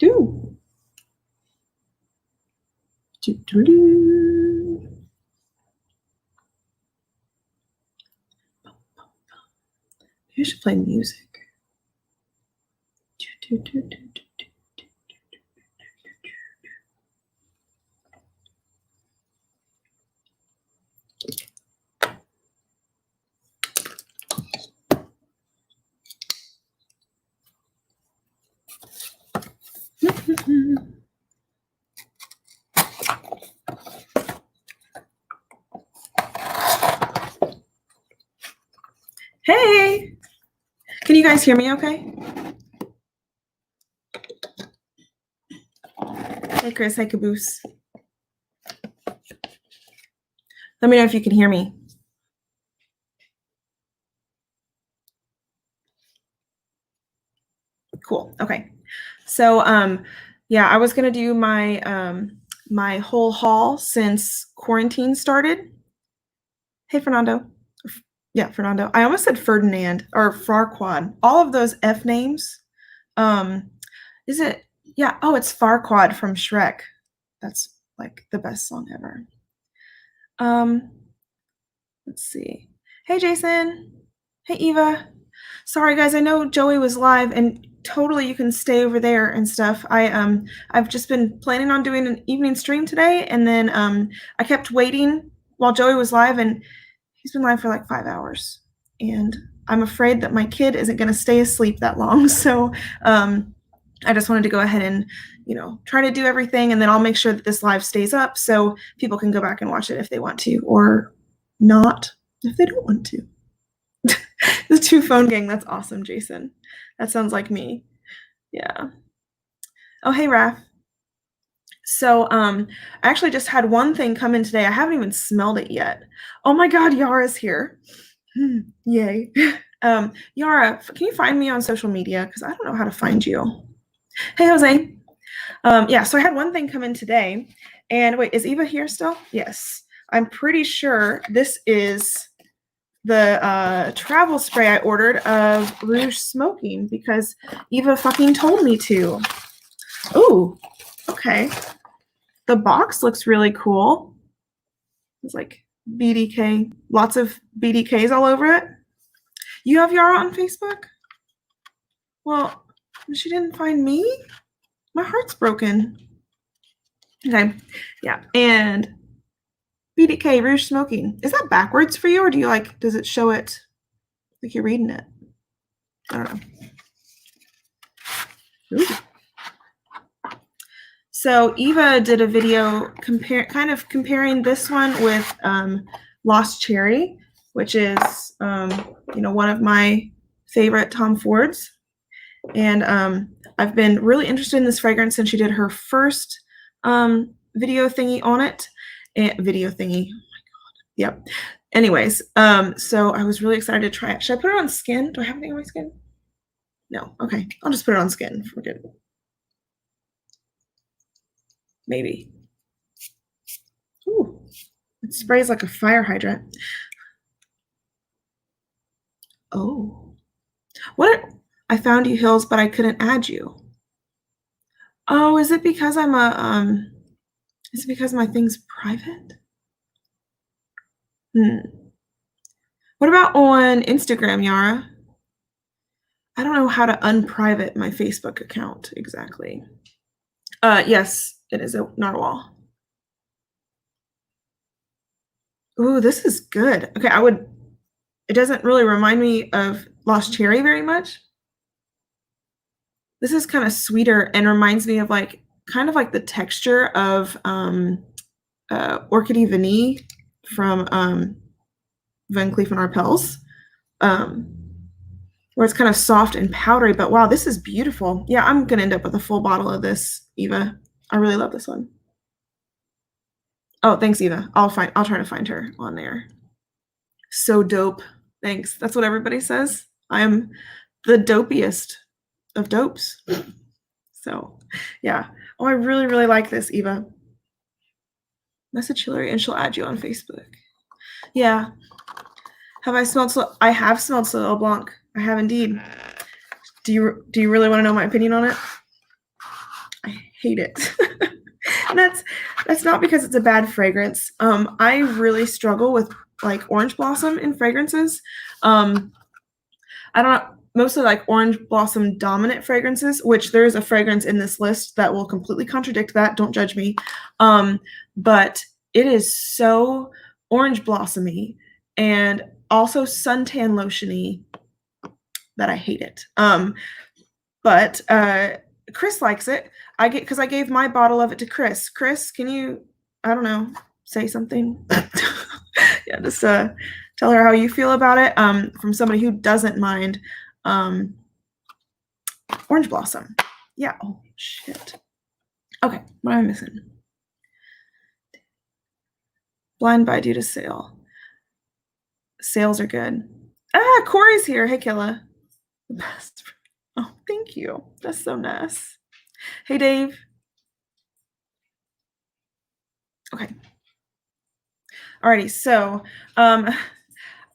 Do. Do, do, do. You should play music. Do, do, do, do, do. Hey, can you guys hear me okay? Hey, Chris. Hey, Caboose. Let me know if you can hear me. Cool. Okay. So, yeah, I was gonna do my my whole haul since quarantine started. Hey, Fernando. Yeah, Fernando. I almost said Ferdinand or Farquaad. All of those F names. Is it? Yeah. Oh, it's Farquaad from Shrek. That's like the best song ever. Let's see. Hey, Jason. Hey, Eva. Sorry, guys. I know Joey was live, and totally you can stay over there and stuff. I've just been planning on doing an evening stream today, and then I kept waiting while Joey was live, and he's been live for like 5 hours, and I'm afraid that my kid isn't going to stay asleep that long. So I just wanted to go ahead and, try to do everything, and then I'll make sure that this live stays up so people can go back and watch it if they want to, or not if they don't want to. The 2 phone gang, that's awesome, Jason. That sounds like me. Yeah. Oh, hey, Raph. So I actually just had one thing come in today. I haven't even smelled it yet. Oh my God, Yara's here. Yay. Yara, can you find me on social media? Because I don't know how to find you. Hey, Jose. Yeah, so I had one thing come in today. And wait, is Eva here still? Yes. I'm pretty sure this is the travel spray I ordered of Rouge Smoking because Eva fucking told me to. Ooh, okay. The box looks really cool. It's like BDK, lots of BDKs all over it. You have Yara on Facebook? Well, she didn't find me? My heart's broken. Okay, yeah, and BDK Rouge Smoking. Is that backwards for you, or do you does it show it like you're reading it? I don't know. Ooh. So Eva did a video comparing this one with Lost Cherry, which is one of my favorite Tom Fords, and I've been really interested in this fragrance since she did her first video thingy on it. Video thingy. Oh my God. Yep. Anyways, so I was really excited to try it. Should I put it on skin? Do I have anything on my skin? No. Okay. I'll just put it on skin. Forget it. Maybe. Ooh. It sprays like a fire hydrant. Oh. What? I found you, Hills, but I couldn't add you. Oh, is it because I'm is it because my thing's private? What about on Instagram, Yara? I don't know how to unprivate my Facebook account exactly. Yes, it is a narwhal. Ooh, this is good. Okay, it doesn't really remind me of Lost Cherry very much. This is kind of sweeter and reminds me of kind of like the texture of Orchidée Vanille from Van Cleef & Arpels, where it's kind of soft and powdery, but wow, this is beautiful. Yeah, I'm gonna end up with a full bottle of this, Eva. I really love this one. Oh, thanks, Eva. I'll try to find her on there. So dope. Thanks. That's what everybody says. I am the dopiest of dopes. So yeah. Oh, I really, really like this, Eva. Message Hillary and she'll add you on Facebook. Yeah. Have I smelled I have smelled Soleil Blanc. I have indeed. Do you really want to know my opinion on it? hate it. And that's not because it's a bad fragrance. I really struggle with like orange blossom in fragrances. I don't know, mostly like orange blossom dominant fragrances, which there is a fragrance in this list that will completely contradict that. Don't judge me. But it is so orange blossomy and also suntan lotiony that I hate it. But Chris likes it. Because I gave my bottle of it to Chris. Chris, can you, I don't know, say something? Yeah, just tell her how you feel about it. From somebody who doesn't mind orange blossom. Yeah. Oh shit. Okay, what am I missing? Blind buy due to sale. Sales are good. Ah, Corey's here. Hey, Killa. The best. Oh, thank you. That's so nice. Hey, Dave. Okay. Alrighty, so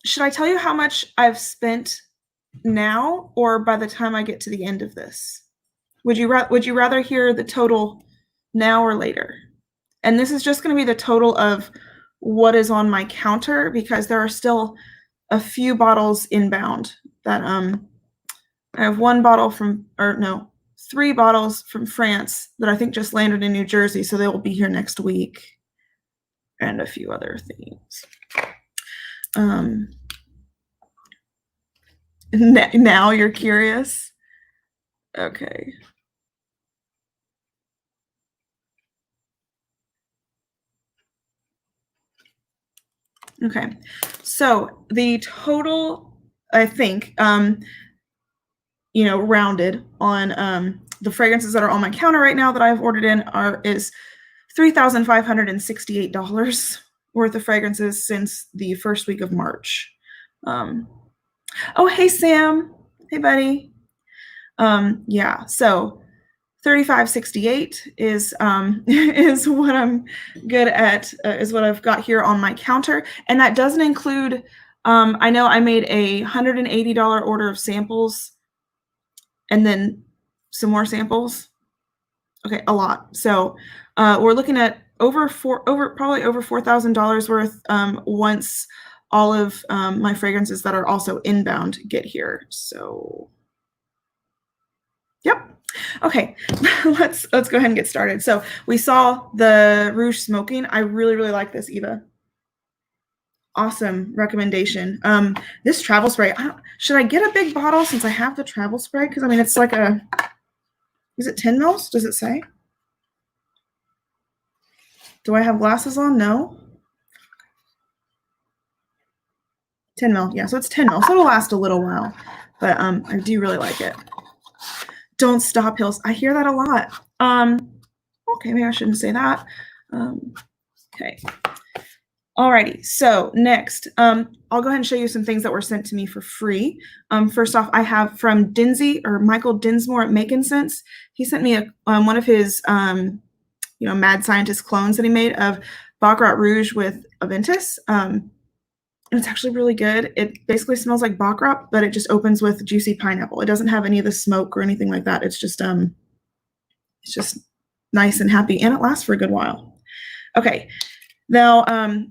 should I tell you how much I've spent now or by the time I get to the end of this? Would you rather hear the total now or later? And this is just going to be the total of what is on my counter because there are still a few bottles inbound that I have three bottles from France that I think just landed in New Jersey, so they will be here next week, and a few other things. Now you're curious? Okay. Okay, so the total, I think, rounded on the fragrances that are on my counter right now that I've ordered in is $3,568 worth of fragrances since the first week of March. Oh, hey, Sam. Hey, buddy. Yeah, so 3568 is what I'm good at, is what I've got here on my counter. And that doesn't include, I know I made a $180 order of samples and then some more samples. Okay, a lot. So we're looking at probably over $4,000 worth once all of my fragrances that are also inbound get here. So, yep. Okay, let's go ahead and get started. So we saw the Rouge Smoking. I really, really like this, Eva. Awesome recommendation. This travel spray, should I get a big bottle since I have the travel spray? Because I mean, it's like is it 10 mils? Does it say? Do I have glasses on? No. 10 mil. Yeah, so it's 10 mil. So it'll last a little while. But I do really like it. Don't stop, Hills. I hear that a lot. Okay, maybe I shouldn't say that. Okay. Alrighty, so next, I'll go ahead and show you some things that were sent to me for free. First off, I have from Michael Dinsmore at Making Sense. He sent me one of his mad scientist clones that he made of Baccarat Rouge with Aventus. And it's actually really good. It basically smells like Baccarat, but it just opens with juicy pineapple. It doesn't have any of the smoke or anything like that. It's just nice and happy, and it lasts for a good while. Okay. Now,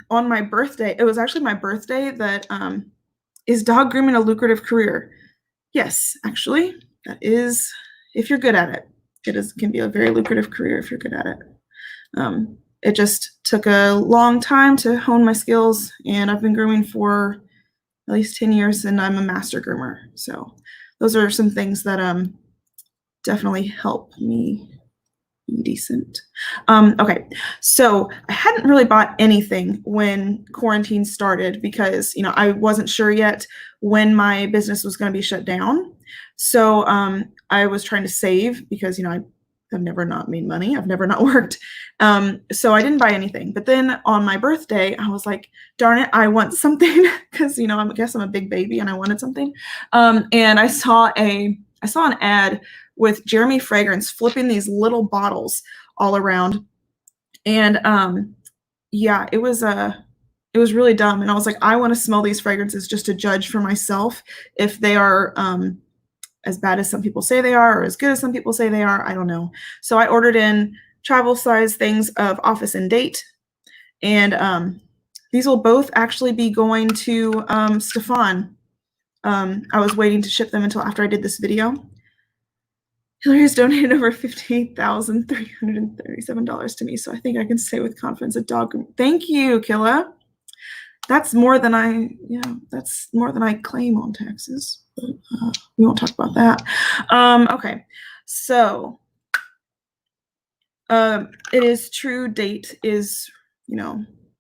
on my birthday, it was actually my birthday that is dog grooming a lucrative career? Yes, actually, that is, if you're good at it. It can be a very lucrative career if you're good at it. It just took a long time to hone my skills, and I've been grooming for at least 10 years, and I'm a master groomer. So those are some things that definitely help me be decent. Okay, so I hadn't really bought anything when quarantine started because, I wasn't sure yet when my business was going to be shut down. So I was trying to save because, I've never not made money. I've never not worked. So I didn't buy anything. But then on my birthday, I was like, darn it, I want something because, I guess I'm a big baby and I wanted something. And I saw an ad with Jeremy Fragrance flipping these little bottles all around. And yeah, it was really dumb. And I was like, I want to smell these fragrances just to judge for myself if they are as bad as some people say they are or as good as some people say they are. I don't know. So I ordered in travel size things of Office and Date. And these will both actually be going to Stefan. I was waiting to ship them until after I did this video. Hillary has donated over $58,337 to me, so I think I can say with confidence a dog. Thank you, Killa. That's more than that's more than I claim on taxes. But, we won't talk about that. Okay, so it is true. Date is,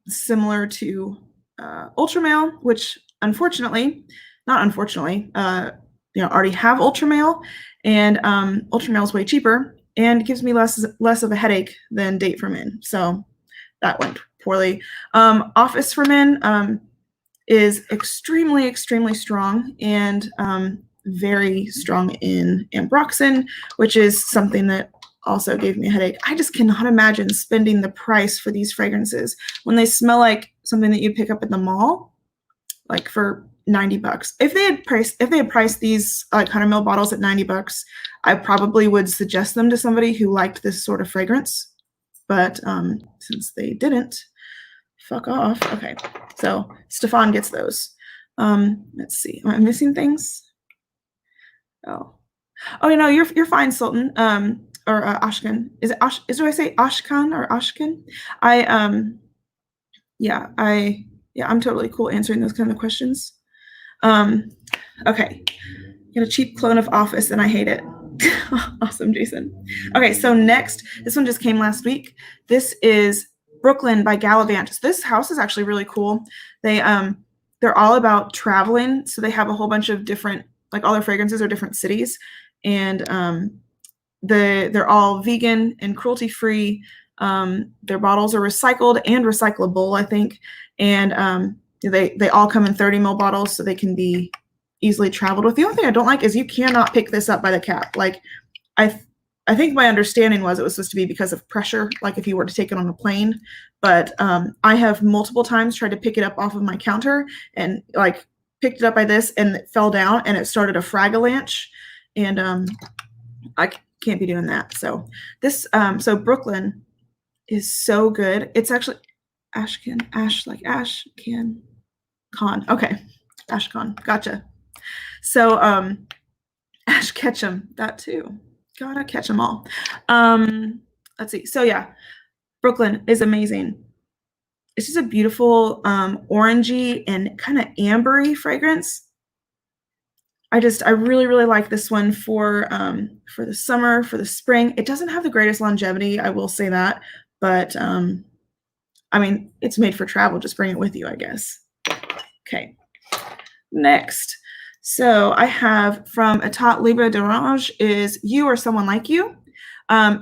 similar to Ultramail, which not unfortunately, already have Ultramail, and Ultramail is way cheaper and gives me less of a headache than Date for Men. So that went poorly. Office for Men is extremely, extremely strong and very strong in ambroxan, which is something that also gave me a headache. I just cannot imagine spending the price for these fragrances when they smell like something that you pick up at the mall, like for $90. If they had priced these 100 ml bottles at $90, I probably would suggest them to somebody who liked this sort of fragrance. But since they didn't, fuck off. Okay, so Stefan gets those. Let's see. Am I missing things? Oh, no, you're fine, Sultan. Or Ashkan. Is it do I say Ashkan or Ashkan? I'm totally cool answering those kind of questions. Okay. Got a cheap clone of Office and I hate it. Awesome, Jason. Okay, so next, this one just came last week. This is Brooklyn by Gallivant. So this house is actually really cool. They're all about traveling. So they have a whole bunch of different, all their fragrances are different cities. And they're all vegan and cruelty-free. Their bottles are recycled and recyclable, I think. And they all come in 30 ml bottles, so they can be easily traveled with. The only thing I don't like is you cannot pick this up by the cap. I think my understanding was it was supposed to be because of pressure, like if you were to take it on a plane. But I have multiple times tried to pick it up off of my counter and picked it up by this and it fell down and it started a fragalanche. And I can't be doing that. So this, Brooklyn is so good. It's actually Ashcan. Okay. Ashcan. Gotcha. So, Ash Ketchum, that too. Gotta catch them all. Let's see. So yeah, Brooklyn is amazing. It's just a beautiful, orangey and kind of ambery fragrance. I really, really like this one for the summer, for the spring. It doesn't have the greatest longevity, I will say that, but I mean, it's made for travel. Just bring it with you, I guess. Okay. Next. So I have from Etat Libre d'Orange is You or Someone Like You.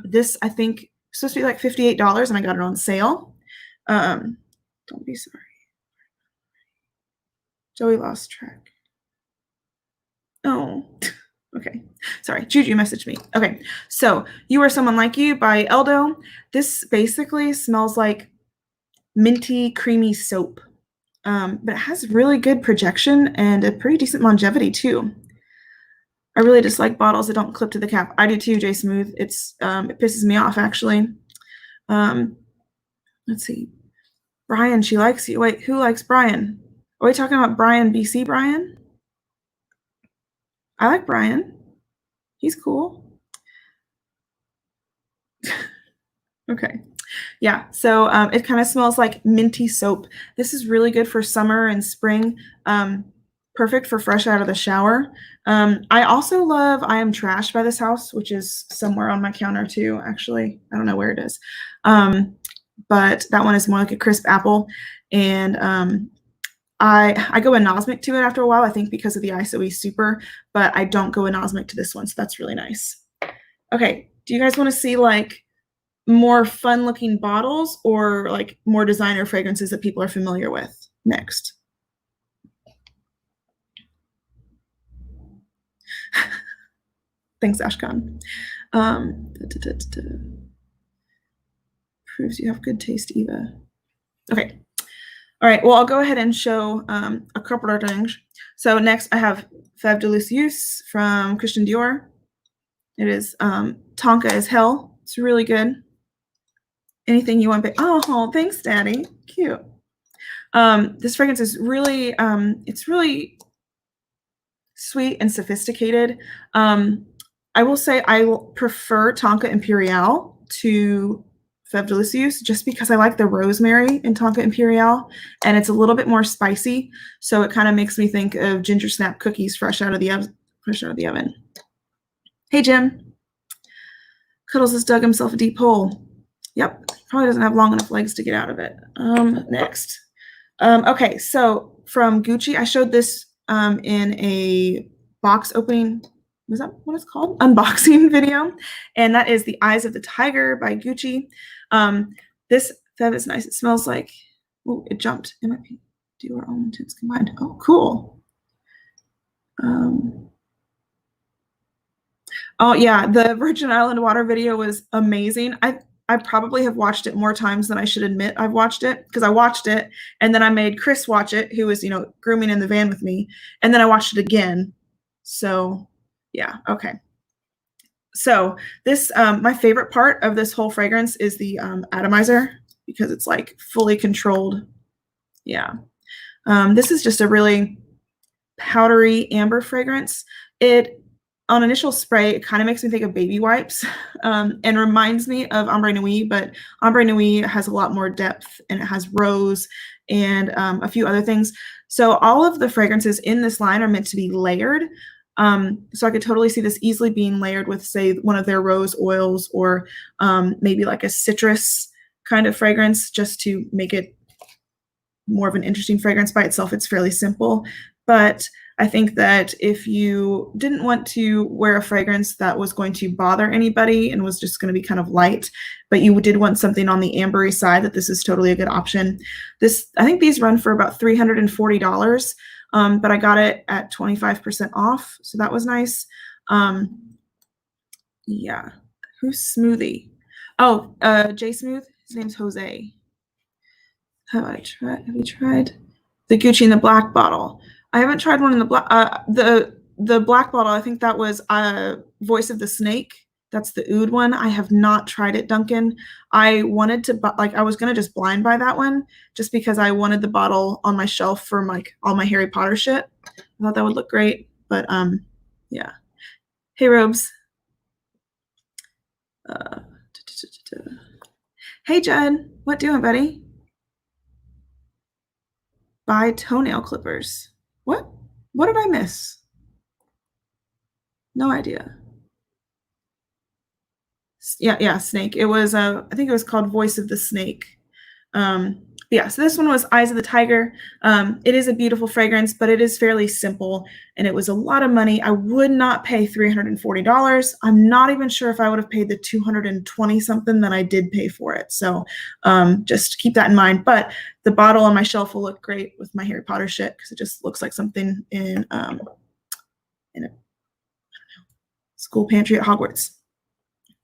This, I think, is supposed to be like $58, and I got it on sale. Don't be sorry. Joey lost track. Oh, okay. Sorry, Juju messaged me. Okay, so You or Someone Like You by Eldo. This basically smells like minty, creamy soap. But it has really good projection and a pretty decent longevity too. I really dislike bottles that don't clip to the cap. I do too, J Smooth. It pisses me off actually. Let's see. Brian, she likes you. Wait, who likes Brian? Are we talking about Brian BC Brian? I like Brian. He's cool. Okay. Yeah, so it kind of smells like minty soap. This is really good for summer and spring. Perfect for fresh out of the shower. I also love I Am Trash by this house, which is somewhere on my counter too, actually. I don't know where it is. But that one is more like a crisp apple. And I go anosmic to it after a while, I think because of the ISOE Super, but I don't go anosmic to this one, so that's really nice. Okay, do you guys want to see more fun looking bottles or more designer fragrances that people are familiar with next? Thanks, Ashkan. Proves you have good taste, Eva. Okay. All right, well, I'll go ahead and show a couple of things. So next I have Fève de Lucius from Christian Dior. It is Tonka as hell. It's really good. Anything you want, oh, thanks, Daddy. Cute. This fragrance is really, it's really sweet and sophisticated. I will say I prefer Tonka Imperial to Fève de Lucius just because I like the rosemary in Tonka Imperial, and it's a little bit more spicy, so it kind of makes me think of ginger snap cookies fresh out of the oven. Hey, Jim. Cuddles has dug himself a deep hole. Yep, probably doesn't have long enough legs to get out of it. Next. Okay, so from Gucci, I showed this in a box opening, was that what it's called? Unboxing video. And that is the Eyes of the Tiger by Gucci. This Fève is nice. It smells like, oh, it jumped. It might be Dior All Intents Combined. Oh, cool. Oh yeah, the Virgin Island water video was amazing. I probably have watched it more times than I should admit I've watched it, because I watched it and then I made Chris watch it, who was, grooming in the van with me, and then I watched it again. So yeah, okay. So this, my favorite part of this whole fragrance is the atomizer, because it's like fully controlled. Yeah. This is just a really powdery amber fragrance. It, on initial spray, it kind of makes me think of baby wipes and reminds me of Ambre Nuit, but Ambre Nuit has a lot more depth, and it has rose and a few other things. So all of the fragrances in this line are meant to be layered. So I could totally see this easily being layered with, say, one of their rose oils, or maybe like a citrus kind of fragrance, just to make it more of an interesting fragrance by itself. It's fairly simple, but I think that if you didn't want to wear a fragrance that was going to bother anybody and was just going to be kind of light, but you did want something on the ambery side, that this is totally a good option. I think these run for about $340, but I got it at 25% off, so that was nice. Yeah, who's Smoothie? Oh, J Smooth. His name's Jose. Have you tried the Gucci in the black bottle? I haven't tried one in the black. The black bottle, I think that was Voice of the Snake. That's the oud one. I have not tried it, Duncan. I wanted to, I was gonna just blind buy that one, just because I wanted the bottle on my shelf for all my Harry Potter shit. I thought that would look great, but yeah. Hey, Robes. Hey, Judd. What doing, buddy? Buy toenail clippers. What? What did I miss? No idea. Yeah, Snake. It was, I think it was called Voice of the Snake. Yeah, so this one was Eyes of the Tiger. It is a beautiful fragrance, but it is fairly simple, and it was a lot of money. I would not pay $340. I'm not even sure if I would have paid the 220 something that I did pay for it. So just keep that in mind. But the bottle on my shelf will look great with my Harry Potter shit, because it just looks like something in a school pantry at Hogwarts.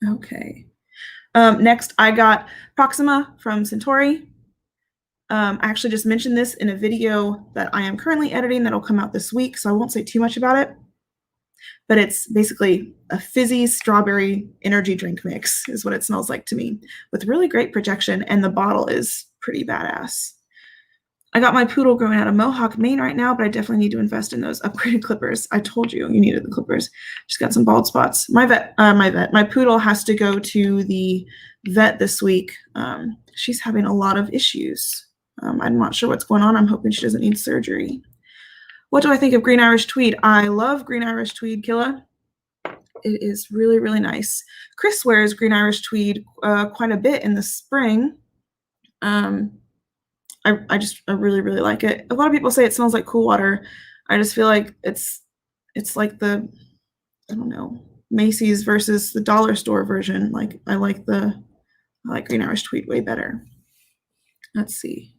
Okay. Next, I got Proxima from Centauri. I actually just mentioned this in a video that I am currently editing that'll come out this week, so I won't say too much about it. But it's basically a fizzy strawberry energy drink mix is what it smells like to me, with really great projection, and the bottle is pretty badass. I got my poodle growing out of Mohawk, Maine right now, but I definitely need to invest in those upgraded clippers. I told you needed the clippers. Just got some bald spots. My poodle has to go to the vet this week. She's having a lot of issues. I'm not sure what's going on. I'm hoping she doesn't need surgery. What do I think of Green Irish Tweed? I love Green Irish Tweed, Killa. It is really, really nice. Chris wears Green Irish Tweed quite a bit in the spring. I really, really like it. A lot of people say it smells like Cool Water. I just feel like it's like the, I don't know, Macy's versus the dollar store version. Like I like Green Irish Tweed way better. Let's see.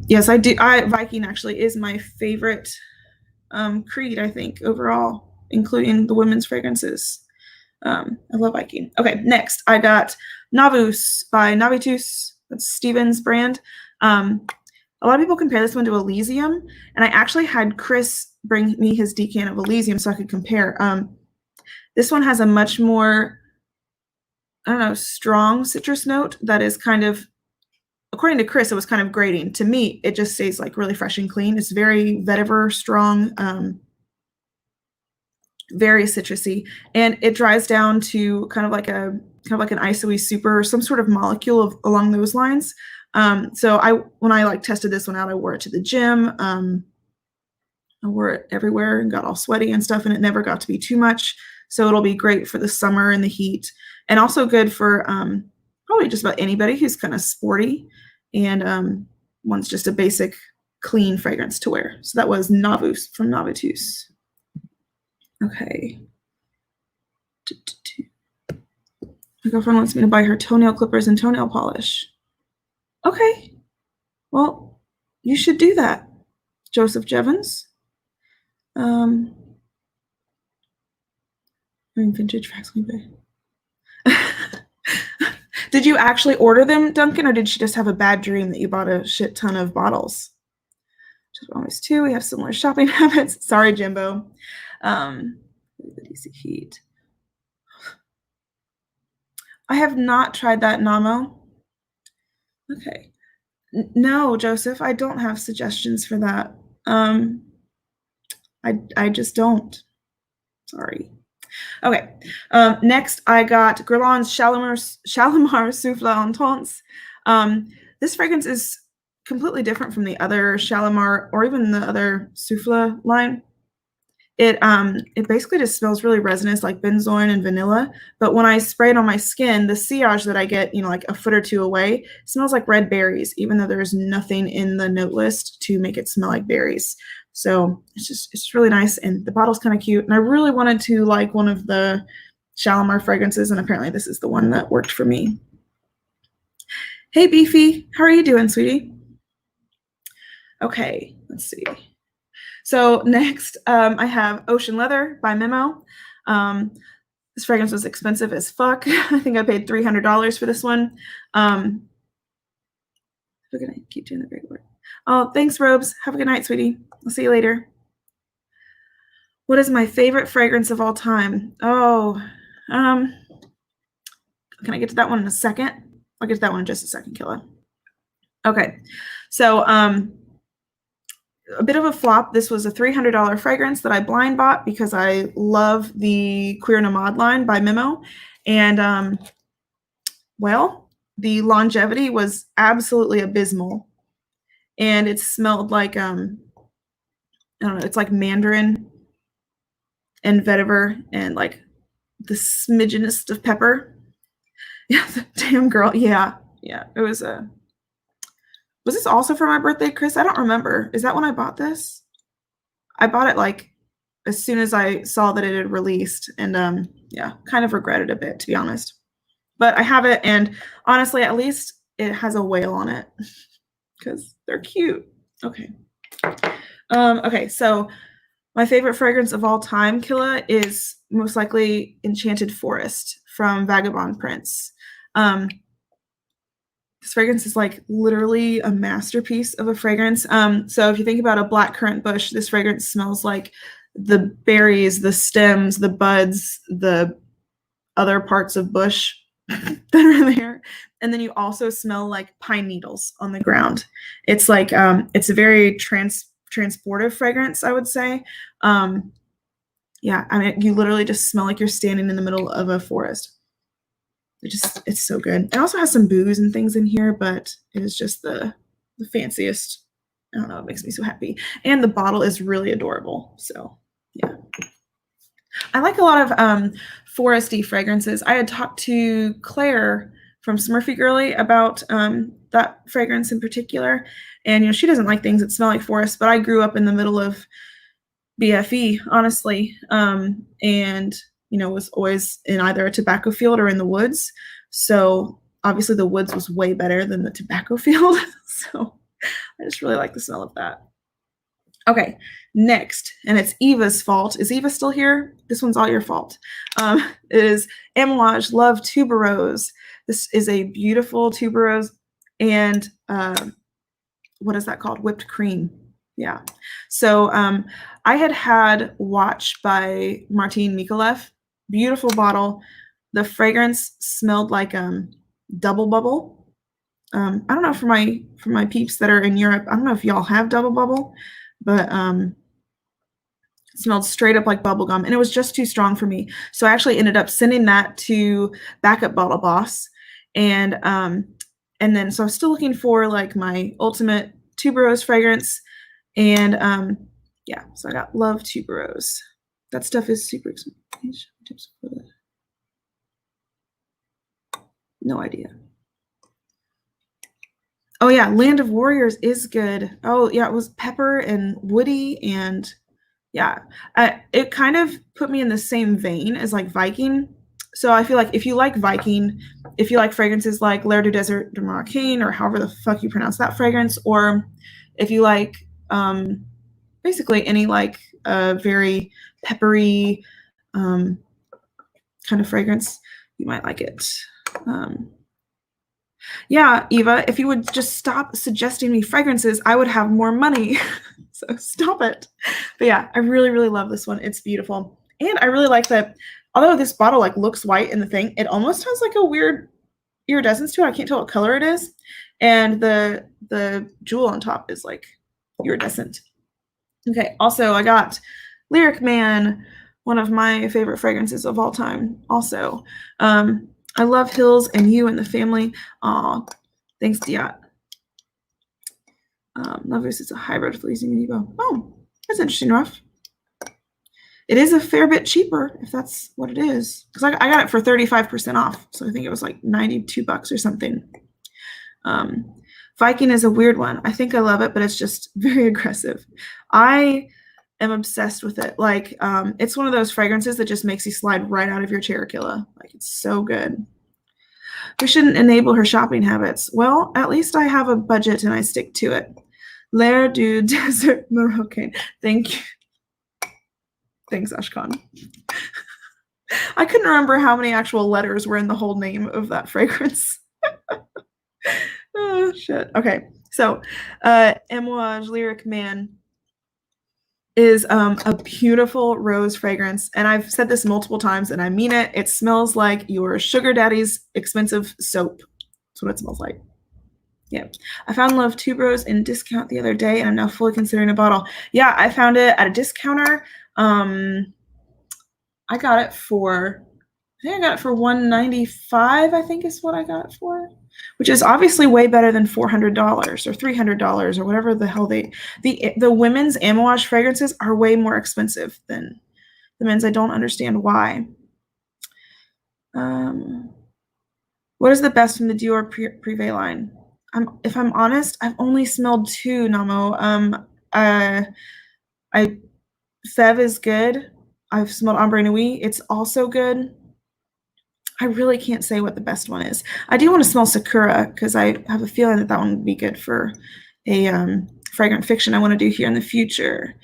Yes, I do. Viking actually is my favorite creed, I think, overall, including the women's fragrances. I love biking. Okay, next I got Navus by Navitus. That's Steven's brand. A lot of people compare this one to Elysium, and I actually had Chris bring me his decan of Elysium so I could compare. This one has a much more, I don't know, strong citrus note that is kind of, according to Chris, it was kind of grating. To me, it just stays like really fresh and clean. It's very vetiver, strong, very citrusy, and it dries down to kind of like an ISOE super or some sort of molecule along those lines. So when I like tested this one out, I wore it to the gym. I wore it everywhere and got all sweaty and stuff, and it never got to be too much. So it'll be great for the summer and the heat, and also good for probably just about anybody who's kind of sporty and wants just a basic clean fragrance to wear. So that was Navus from Navitus. Okay. My girlfriend wants me to buy her toenail clippers and toenail polish. Okay. Well, you should do that, Joseph Jevons. Vintage Faxley Bay. Did you actually order them, Duncan, or did she just have a bad dream that you bought a shit ton of bottles? Just always two. We have similar shopping habits. Sorry, Jimbo. The DC Heat. I have not tried that Namo. Okay. No, Joseph, I don't have suggestions for that. I just don't. Sorry. Okay. Next, I got Guerlain's Shalimar Souffle Intense. This fragrance is completely different from the other Shalimar or even the other Souffle line. It basically just smells really resinous, like benzoin and vanilla. But when I spray it on my skin, the sillage that I get, like a foot or two away, smells like red berries, even though there's nothing in the note list to make it smell like berries. So it's really nice, and the bottle's kind of cute. And I really wanted to like one of the Shalimar fragrances, and apparently this is the one that worked for me. Hey, Beefy, how are you doing, sweetie? Okay, let's see. So next, I have Ocean Leather by Memo. This fragrance was expensive as fuck. I think I paid $300 for this one. We're gonna keep doing the great work. Oh, thanks, Robes. Have a good night, sweetie. I'll see you later. What is my favorite fragrance of all time? Oh, can I get to that one in a second? I'll get to that one in just a second, Killa. Okay, so a bit of a flop. This was a $300 fragrance that I blind bought because I love the Queer Nomad line by Memo. And, well, the longevity was absolutely abysmal. And it smelled like, I don't know, it's like mandarin and vetiver and like the smidgenest of pepper. Yeah, damn girl. Yeah, it was a... Was this also for my birthday, Chris? I don't remember. Is that when I bought this? I bought it like as soon as I saw that it had released, and yeah, kind of regret it a bit, to be honest. But I have it, and honestly, at least it has a whale on it because they're cute. Okay. Okay, so my favorite fragrance of all time, Killa, is most likely Enchanted Forest from Vagabond Prince. This fragrance is like literally a masterpiece of a fragrance. So if you think about a blackcurrant bush, this fragrance smells like the berries, the stems, the buds, the other parts of bush that are there. And then you also smell like pine needles on the ground. It's like, it's a very transportive fragrance, I would say. Yeah, I mean, you literally just smell like you're standing in the middle of a forest. It's so good. It also has some booze and things in here, but it is just the fanciest. I don't know, it makes me so happy. And the bottle is really adorable. So yeah. I like a lot of foresty fragrances. I had talked to Claire from Smurfy Girly about that fragrance in particular. And she doesn't like things that smell like forest, but I grew up in the middle of BFE, honestly. And was always in either a tobacco field or in the woods. So obviously the woods was way better than the tobacco field. So I just really like the smell of that. Okay, next, and it's Eva's fault. Is Eva still here? This one's all your fault. It is Amouage Love Tuberose. This is a beautiful tuberose, and what is that called? Whipped cream. Yeah. So I had Watch by Martin Mikolev. Beautiful bottle. The fragrance smelled like Double Bubble. I don't know, for my peeps that are in Europe, I don't know if y'all have Double Bubble, but it smelled straight up like bubble gum, and it was just too strong for me. So I actually ended up sending that to Backup Bottle Boss, and then so I was still looking for like my ultimate tuberose fragrance, and yeah, so I got Love Tuberose. That stuff is super expensive. No idea. Oh yeah, Land of Warriors is good. Oh yeah, it was pepper and woody, and yeah, it kind of put me in the same vein as like Viking. So I feel like if you like Viking, if you like fragrances like L'air du Désert de Marocain, or however the fuck you pronounce that fragrance, or if you like basically any like very peppery kind of fragrance, you might like it. Yeah, Eva, if you would just stop suggesting me fragrances, I would have more money. So stop it. But yeah, I really, really love this one. It's beautiful. And I really like that, although this bottle like looks white in the thing, it almost has like a weird iridescence to it. I can't tell what color it is. And the jewel on top is like iridescent. Okay, also I got Lyric Man, one of my favorite fragrances of all time. Also, I love Hills and You and the Family. Aw, thanks, Diat. Lovers is a hybrid of Fleecy Minibo. Oh, that's interesting, Ruff. It is a fair bit cheaper if that's what it is, because I got it for 35% off, so I think it was like $92 or something. Viking is a weird one. I think I love it, but it's just very aggressive. I am obsessed with it. Like, it's one of those fragrances that just makes you slide right out of your chair, Killa. Like, it's so good. We shouldn't enable her shopping habits. Well, at least I have a budget and I stick to it. L'air du Désert Marocain. Thank you. Thanks, Ashkan. I couldn't remember how many actual letters were in the whole name of that fragrance. Oh, shit. Okay, so Amouage Lyric Man is a beautiful rose fragrance, and I've said this multiple times, and I mean it. It smells like your sugar daddy's expensive soap. That's what it smells like. Yeah, I found Love Tuberose in discount the other day, and I'm now fully considering a bottle. Yeah, I found it at a discounter. I got it for, I think I got it for $195. I think is what I got it for, which is obviously way better than $400 or $300 or whatever the hell the women's Amouage fragrances are way more expensive than the men's. I don't understand why. What is the best from the Dior Privé line? If I'm honest, I've only smelled two, Namo. Fève is good. I've smelled Ambre Nuit. It's also good. I really can't say what the best one is. I do want to smell Sakura because I have a feeling that one would be good for a fragrant fiction I want to do here in the future.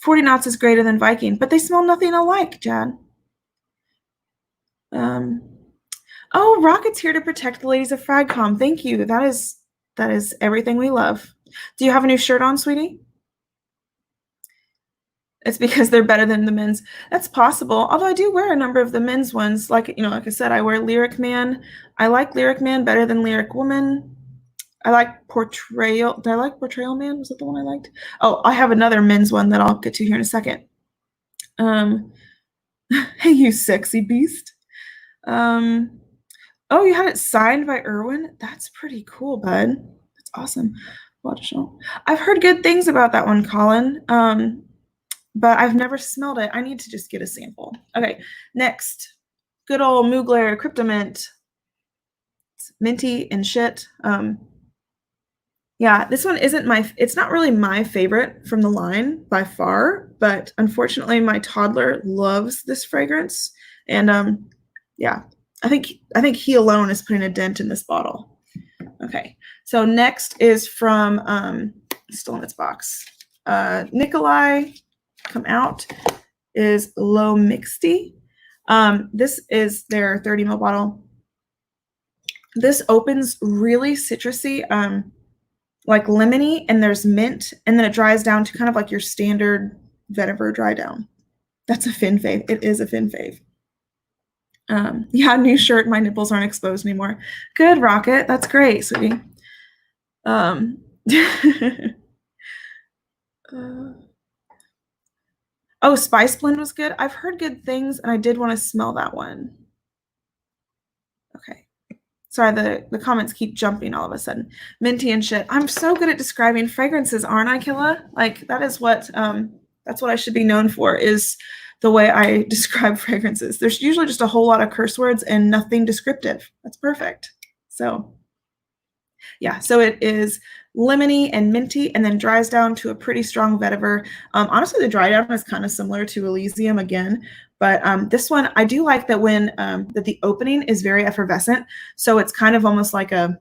40 knots is greater than Viking, but they smell nothing alike, Jad. Oh, Rocket's here to protect the ladies of Fragcom. Thank you. That is everything we love. Do you have a new shirt on, sweetie? It's because they're better than the men's. That's possible. Although I do wear a number of the men's ones. Like I said, I wear Lyric Man. I like Lyric Man better than Lyric Woman. I like Portrayal. Did I like Portrayal Man? Was that the one I liked? Oh, I have another men's one that I'll get to here in a second. Hey, you sexy beast. Oh, you had it signed by Irwin? That's pretty cool, bud. That's awesome. I've heard good things about that one, Colin. But I've never smelled it. I need to just get a sample. Okay, next. Good old Mugler Cryptomint. It's minty and shit. Yeah, this one it's not really my favorite from the line by far, but unfortunately my toddler loves this fragrance. And yeah, I think he alone is putting a dent in this bottle. Okay, so next is from still in its box. Nikolai come out is Low Mixty. This is their 30 ml bottle. This opens really citrusy, like lemony, and there's mint, and then it dries down to kind of like your standard vetiver dry down. That's a Fin fave. It is a Fin fave. Yeah, new shirt. My nipples aren't exposed anymore. Good, Rocket. That's great, sweetie. Oh, Spice Blend was good. I've heard good things, and I did want to smell that one. Okay. Sorry, the comments keep jumping all of a sudden. Minty and shit. I'm so good at describing fragrances, aren't I, Killa? Like, that is what that's what I should be known for, is the way I describe fragrances. There's usually just a whole lot of curse words and nothing descriptive. That's perfect. So yeah, so it is lemony and minty, and then dries down to a pretty strong vetiver. Honestly, the dry down is kind of similar to Elysium again, but this one, I do like that when that the opening is very effervescent, so it's kind of almost like a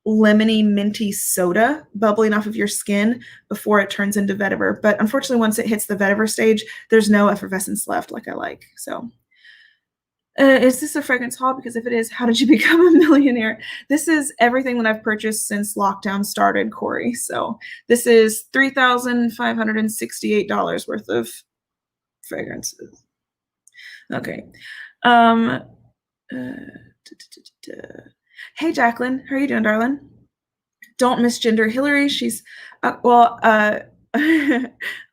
lemony minty soda bubbling off of your skin before it turns into vetiver. But unfortunately, once it hits the vetiver stage, there's no effervescence left like I like. So is this a fragrance haul? Because if it is, how did you become a millionaire? This is everything that I've purchased since lockdown started, Corey. So this is $3,568 worth of fragrances. Okay. Hey, Jacqueline. How are you doing, darling? Don't misgender Hillary. She's, I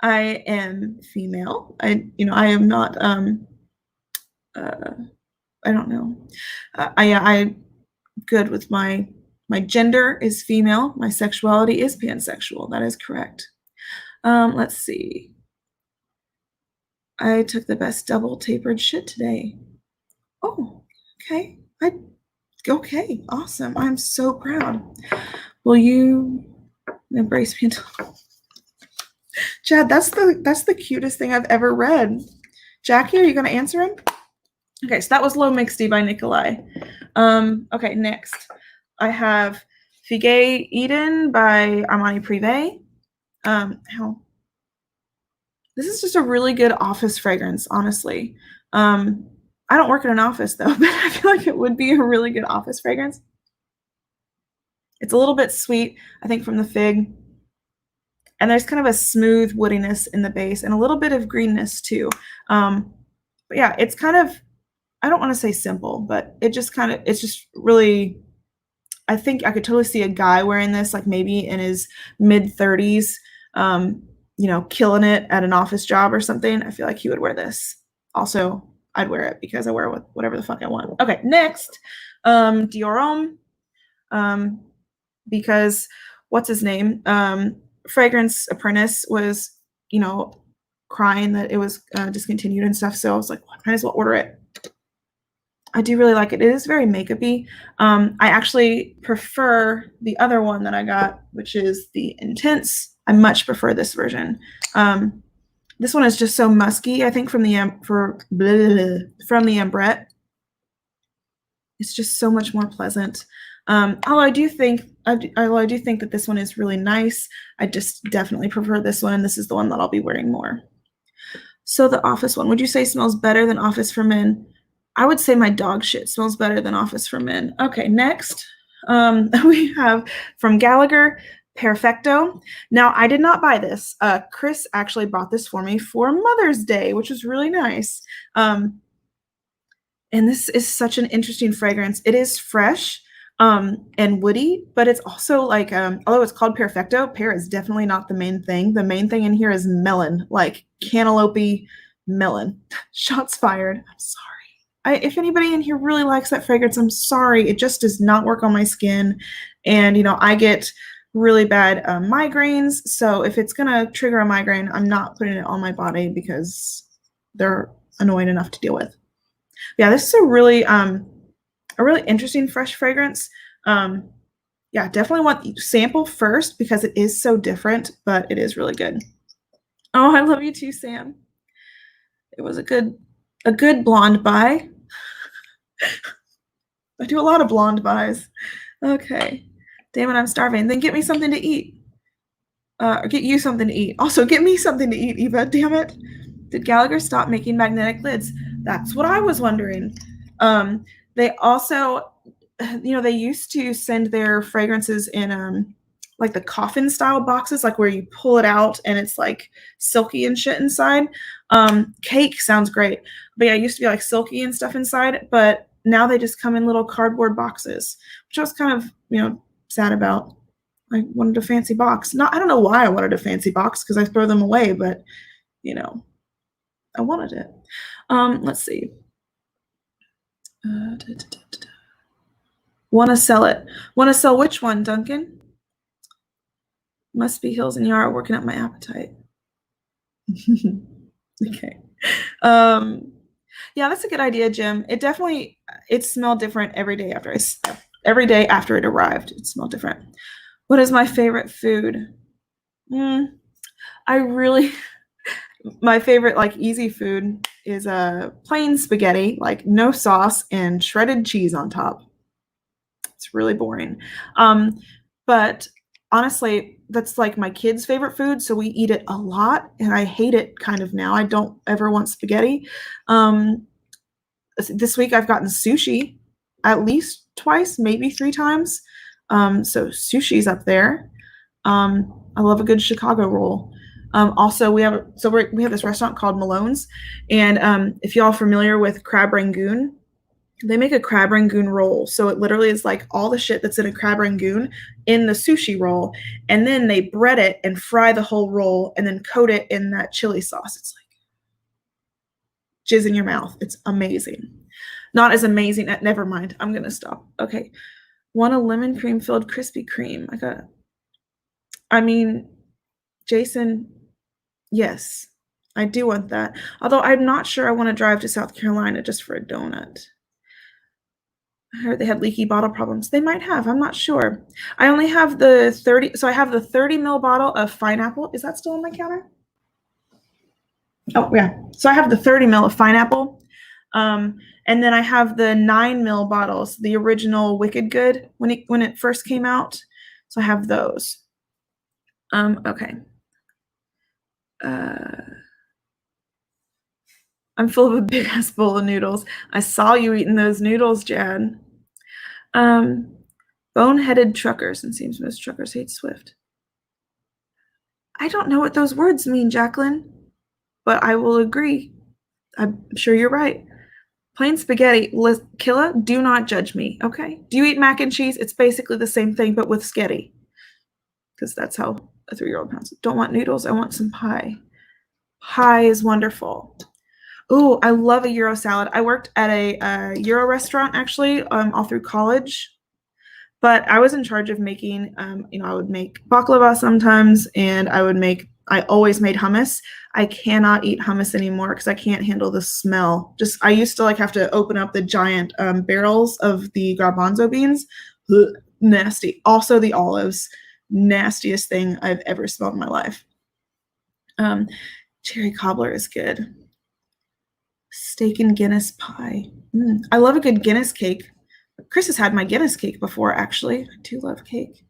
am female. I am not, I don't know. I good with my gender is female. My sexuality is pansexual. That is correct. Let's see. I took the best double tapered shit today. Oh, okay. Okay, awesome. I'm so proud. Will you embrace me? Chad, that's the cutest thing I've ever read. Jackie, are you gonna answer him? Okay, so that was Low Mixty by Nikolai. Okay, next I have Figue Eden by Armani Privé. This is just a really good office fragrance, honestly. I don't work in an office though, but I feel like it would be a really good office fragrance. It's a little bit sweet, I think, from the fig. And there's kind of a smooth woodiness in the base and a little bit of greenness too. But yeah, it's kind of, I don't want to say simple, but it's just really, I think I could totally see a guy wearing this, like maybe in his mid-30s, killing it at an office job or something. I feel like he would wear this. Also, I'd wear it because I wear whatever the fuck I want. Okay, next, Dior Homme, because what's his name? Fragrance Apprentice was, crying that it was discontinued and stuff. So I was like, well, I might as well order it. I do really like it. It is very makeup-y. I actually prefer the other one that I got, which is the Intense. I much prefer this version. This one is just so musky, I think, from the Ambrette. It's just so much more pleasant. Although I do think that this one is really nice. I just definitely prefer this one. This is the one that I'll be wearing more. So the Office one, would you say smells better than Office for Men? I would say my dog shit smells better than Office for Men. Okay, next we have from Gallagher, Perfecto. Now, I did not buy this. Chris actually bought this for me for Mother's Day, which was really nice. And this is such an interesting fragrance. It is fresh and woody, but it's also like, although it's called Perfecto, pear is definitely not the main thing. The main thing in here is melon, like cantaloupe melon. Shots fired. I'm sorry. If anybody in here really likes that fragrance, I'm sorry. It just does not work on my skin. And, I get really bad migraines. So if it's going to trigger a migraine, I'm not putting it on my body because they're annoying enough to deal with. Yeah, this is a really interesting fresh fragrance. Yeah, definitely want to sample first because it is so different, but it is really good. Oh, I love you too, Sam. It was a good blonde buy. I do a lot of blonde buys. Okay. Damn it, I'm starving. Then get me something to eat. Or get you something to eat. Also, get me something to eat, Eva. Damn it. Did Gallagher stop making magnetic lids? That's what I was wondering. They also, they used to send their fragrances in like the coffin style boxes, like where you pull it out and it's like silky and shit inside. Cake sounds great, but yeah, it used to be like silky and stuff inside, but now they just come in little cardboard boxes, which I was kind of, sad about. I wanted a fancy box. I don't know why I wanted a fancy box because I throw them away, but I wanted it. Let's see. Want to sell it. Want to sell which one, Duncan? Must be Hills and Yara working up my appetite. Okay. Yeah, that's a good idea, Jim. It smelled different every day after it arrived. It smelled different. What is my favorite food? My favorite like easy food is plain spaghetti, like no sauce and shredded cheese on top. It's really boring. But honestly, that's like my kids' favorite food, so we eat it a lot, and I hate it kind of now. I don't ever want spaghetti. This week I've gotten sushi at least twice, maybe 3 times. So sushi's up there. I love a good Chicago roll. Also, we have this restaurant called Malone's, and if y'all are familiar with crab rangoon, they make a crab rangoon roll. So it literally is like all the shit that's in a crab rangoon in the sushi roll, and then they bread it and fry the whole roll and then coat it in that chili sauce. It's like jizz in your mouth. It's amazing. Not as amazing. Never mind. I'm gonna stop. Okay. Want a lemon cream filled Krispy Kreme? Jason, yes, I do want that. Although I'm not sure I want to drive to South Carolina just for a donut. I heard they had leaky bottle problems. They might have. I'm not sure. I only have the 30. So I have the 30 ml bottle of pineapple. Is that still on my counter? Oh, yeah. So I have the 30 ml of pineapple. And then I have the 9 ml bottles, the original Wicked Good when it first came out. So I have those. Okay. I'm full of a big ass bowl of noodles. I saw you eating those noodles, Jan. Boneheaded truckers, and seems most truckers hate Swift. I don't know what those words mean, Jacqueline, but I will agree. I'm sure you're right. Plain spaghetti. Killa, do not judge me, okay? Do you eat mac and cheese? It's basically the same thing, but with sketty. Because that's how a 3-year-old pounds. Don't want noodles. I want some pie. Pie is wonderful. Oh, I love a Euro salad. I worked at a Euro restaurant, actually, all through college. But I was in charge of making, I would make baklava sometimes, and I always made hummus. I cannot eat hummus anymore because I can't handle the smell. I used to have to open up the giant barrels of the garbanzo beans. Ugh, nasty. Also the olives. Nastiest thing I've ever smelled in my life. Cherry cobbler is good. Steak and Guinness pie. I love a good Guinness cake. Chris has had my Guinness cake before, actually. I do love cake.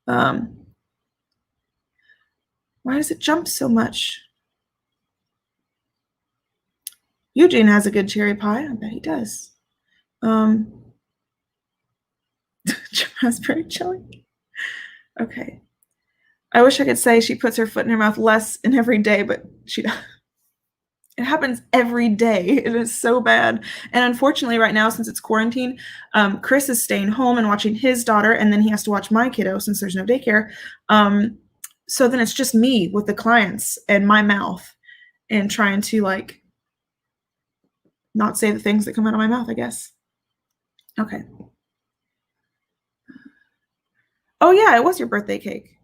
Why does it jump so much? Eugene has a good cherry pie. I bet he does. Raspberry chili. Okay. I wish I could say she puts her foot in her mouth less in every day, but she does. It happens every day. It is so bad. And unfortunately, right now, since it's quarantine, Chris is staying home and watching his daughter, and then he has to watch my kiddo since there's no daycare. So then it's just me with the clients and my mouth and trying to not say the things that come out of my mouth, I guess. Okay. Oh, yeah, it was your birthday cake.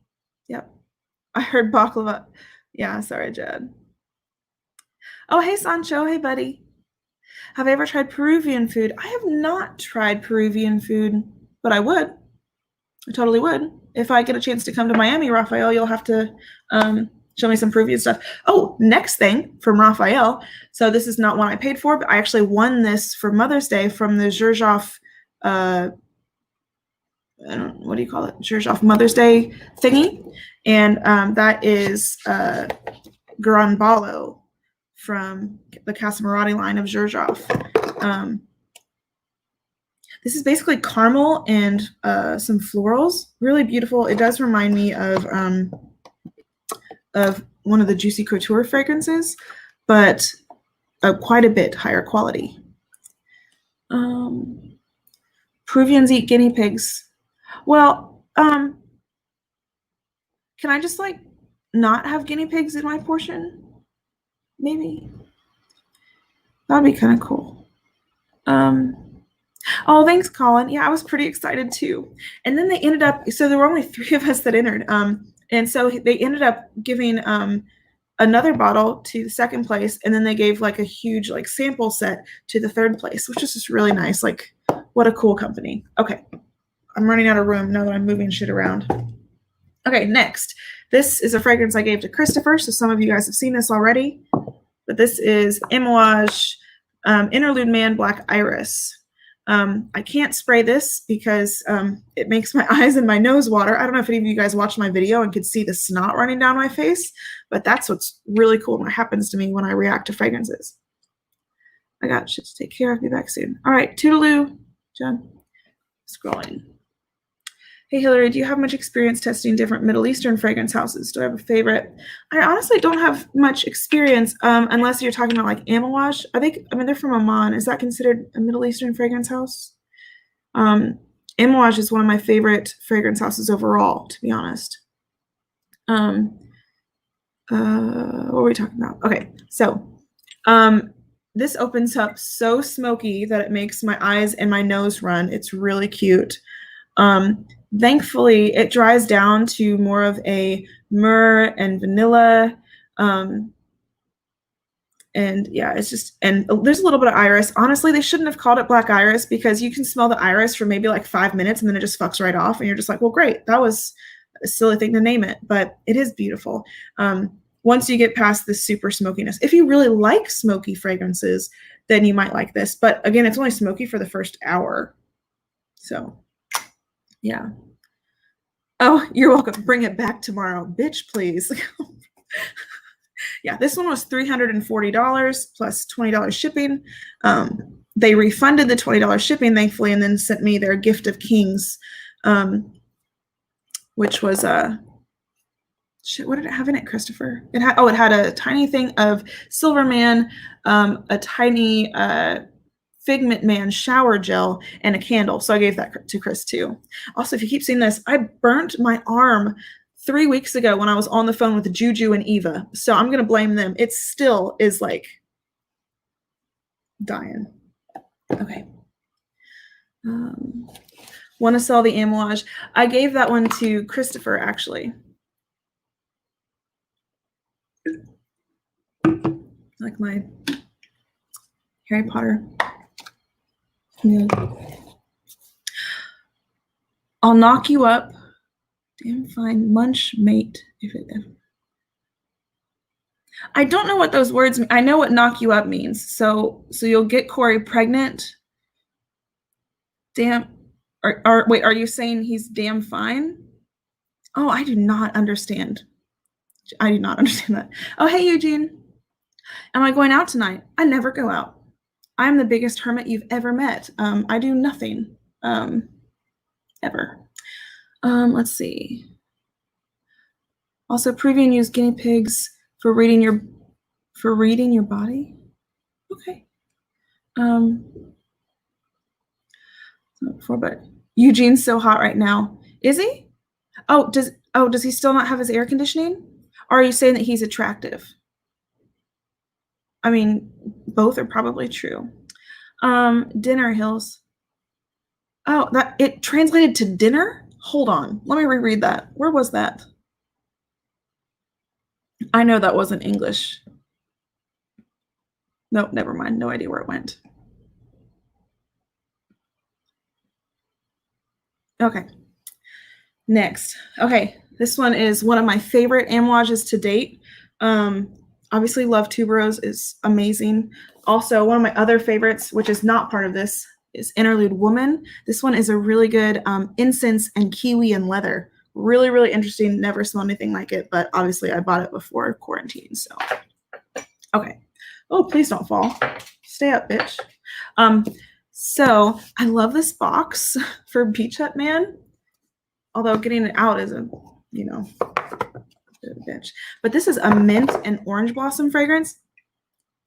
Yep. I heard baklava. Yeah, sorry, Jad. Oh, hey, Sancho. Hey, buddy. Have I ever tried Peruvian food? I have not tried Peruvian food, but I would. I totally would. If I get a chance to come to Miami, Raphael, you'll have to show me some Peruvian stuff. Oh, next thing from Raphael. So this is not one I paid for, but I actually won this for Mother's Day from the Xerjoff, what do you call it? Xerjoff Mother's Day thingy. And that is Gran Ballo from the Casa Murati line of Xerjoff. This is basically caramel and some florals. Really beautiful. It does remind me of one of the Juicy Couture fragrances, but quite a bit higher quality. Peruvians eat guinea pigs. Well, can I just like not have guinea pigs in my portion? Maybe. That'd be kind of cool. Oh, thanks, Colin. Yeah, I was pretty excited too. And then they ended up, so there were only 3 of us that entered. And so they ended up giving another bottle to the second place, and then they gave like a huge like sample set to the third place, which is just really nice. Like, what a cool company. Okay, I'm running out of room now that I'm moving shit around. Okay, next. This is a fragrance I gave to Christopher, so some of you guys have seen this already, but this is Amouage Interlude Man Black Iris. I can't spray this because it makes my eyes and my nose water. I don't know if any of you guys watched my video and could see the snot running down my face, but that's what's really cool and what happens to me when I react to fragrances. I got shit to take care of. Be back soon. All right, toodaloo, John. Scrolling. Hey, Hillary, do you have much experience testing different Middle Eastern fragrance houses? Do I have a favorite? I honestly don't have much experience unless you're talking about like Amouage. I mean, they're from Oman. Is that considered a Middle Eastern fragrance house? Amouage is one of my favorite fragrance houses overall, to be honest. What were we talking about? Okay, so this opens up so smoky that it makes my eyes and my nose run. It's really cute. Thankfully, it dries down to more of a myrrh and vanilla. And yeah, it's just, and there's a little bit of iris. Honestly, they shouldn't have called it black iris because you can smell the iris for maybe like 5 minutes and then it just fucks right off. And you're just like, well, great. That was a silly thing to name it, but it is beautiful. Once you get past this super smokiness, if you really like smoky fragrances, then you might like this. But again, it's only smoky for the first hour. So yeah. Oh, you're welcome. Bring it back tomorrow. Bitch, please. Yeah, this one was $340 plus $20 shipping. They refunded the $20 shipping, thankfully, and then sent me their Gift of Kings, which was shit, what did it have in it, Christopher? It had a tiny thing of Silverman, a tiny Figment Man shower gel, and a candle. So I gave that to Chris too. Also, if you keep seeing this, I burnt my arm 3 weeks ago when I was on the phone with Juju and Eva. So I'm going to blame them. It still is like dying. Okay. Want to sell the Amouage? I gave that one to Christopher, actually. Like my Harry Potter. Yeah. I'll knock you up. Damn fine. Munch mate. If it ever. I don't know what those words mean. I know what knock you up means. So you'll get Corey pregnant. Damn. Wait, are you saying he's damn fine? Oh, I do not understand. I do not understand that. Oh, hey, Eugene. Am I going out tonight? I never go out. I'm the biggest hermit you've ever met. I do nothing, ever. Let's see. Also, Peruvian use guinea pigs for reading your body. Okay. But Eugene's so hot right now. Is he? Does he still not have his air conditioning? Or are you saying that he's attractive? I mean, both are probably true. Dinner Hills. Oh, that it translated to dinner? Hold on. Let me reread that. Where was that? I know that wasn't English. Nope, never mind. No idea where it went. Okay. Next. Okay, this one is one of my favorite Amouages to date. Obviously, Love Tuberose is amazing. Also, one of my other favorites, which is not part of this, is Interlude Woman. This one is a really good incense and kiwi and leather. Really, really interesting. Never smelled anything like it, but obviously I bought it before quarantine, so. Okay. Oh, please don't fall. Stay up, bitch. So I love this box for Beach Hut Man, although getting it out is a, you know, bitch. But this is a mint and orange blossom fragrance.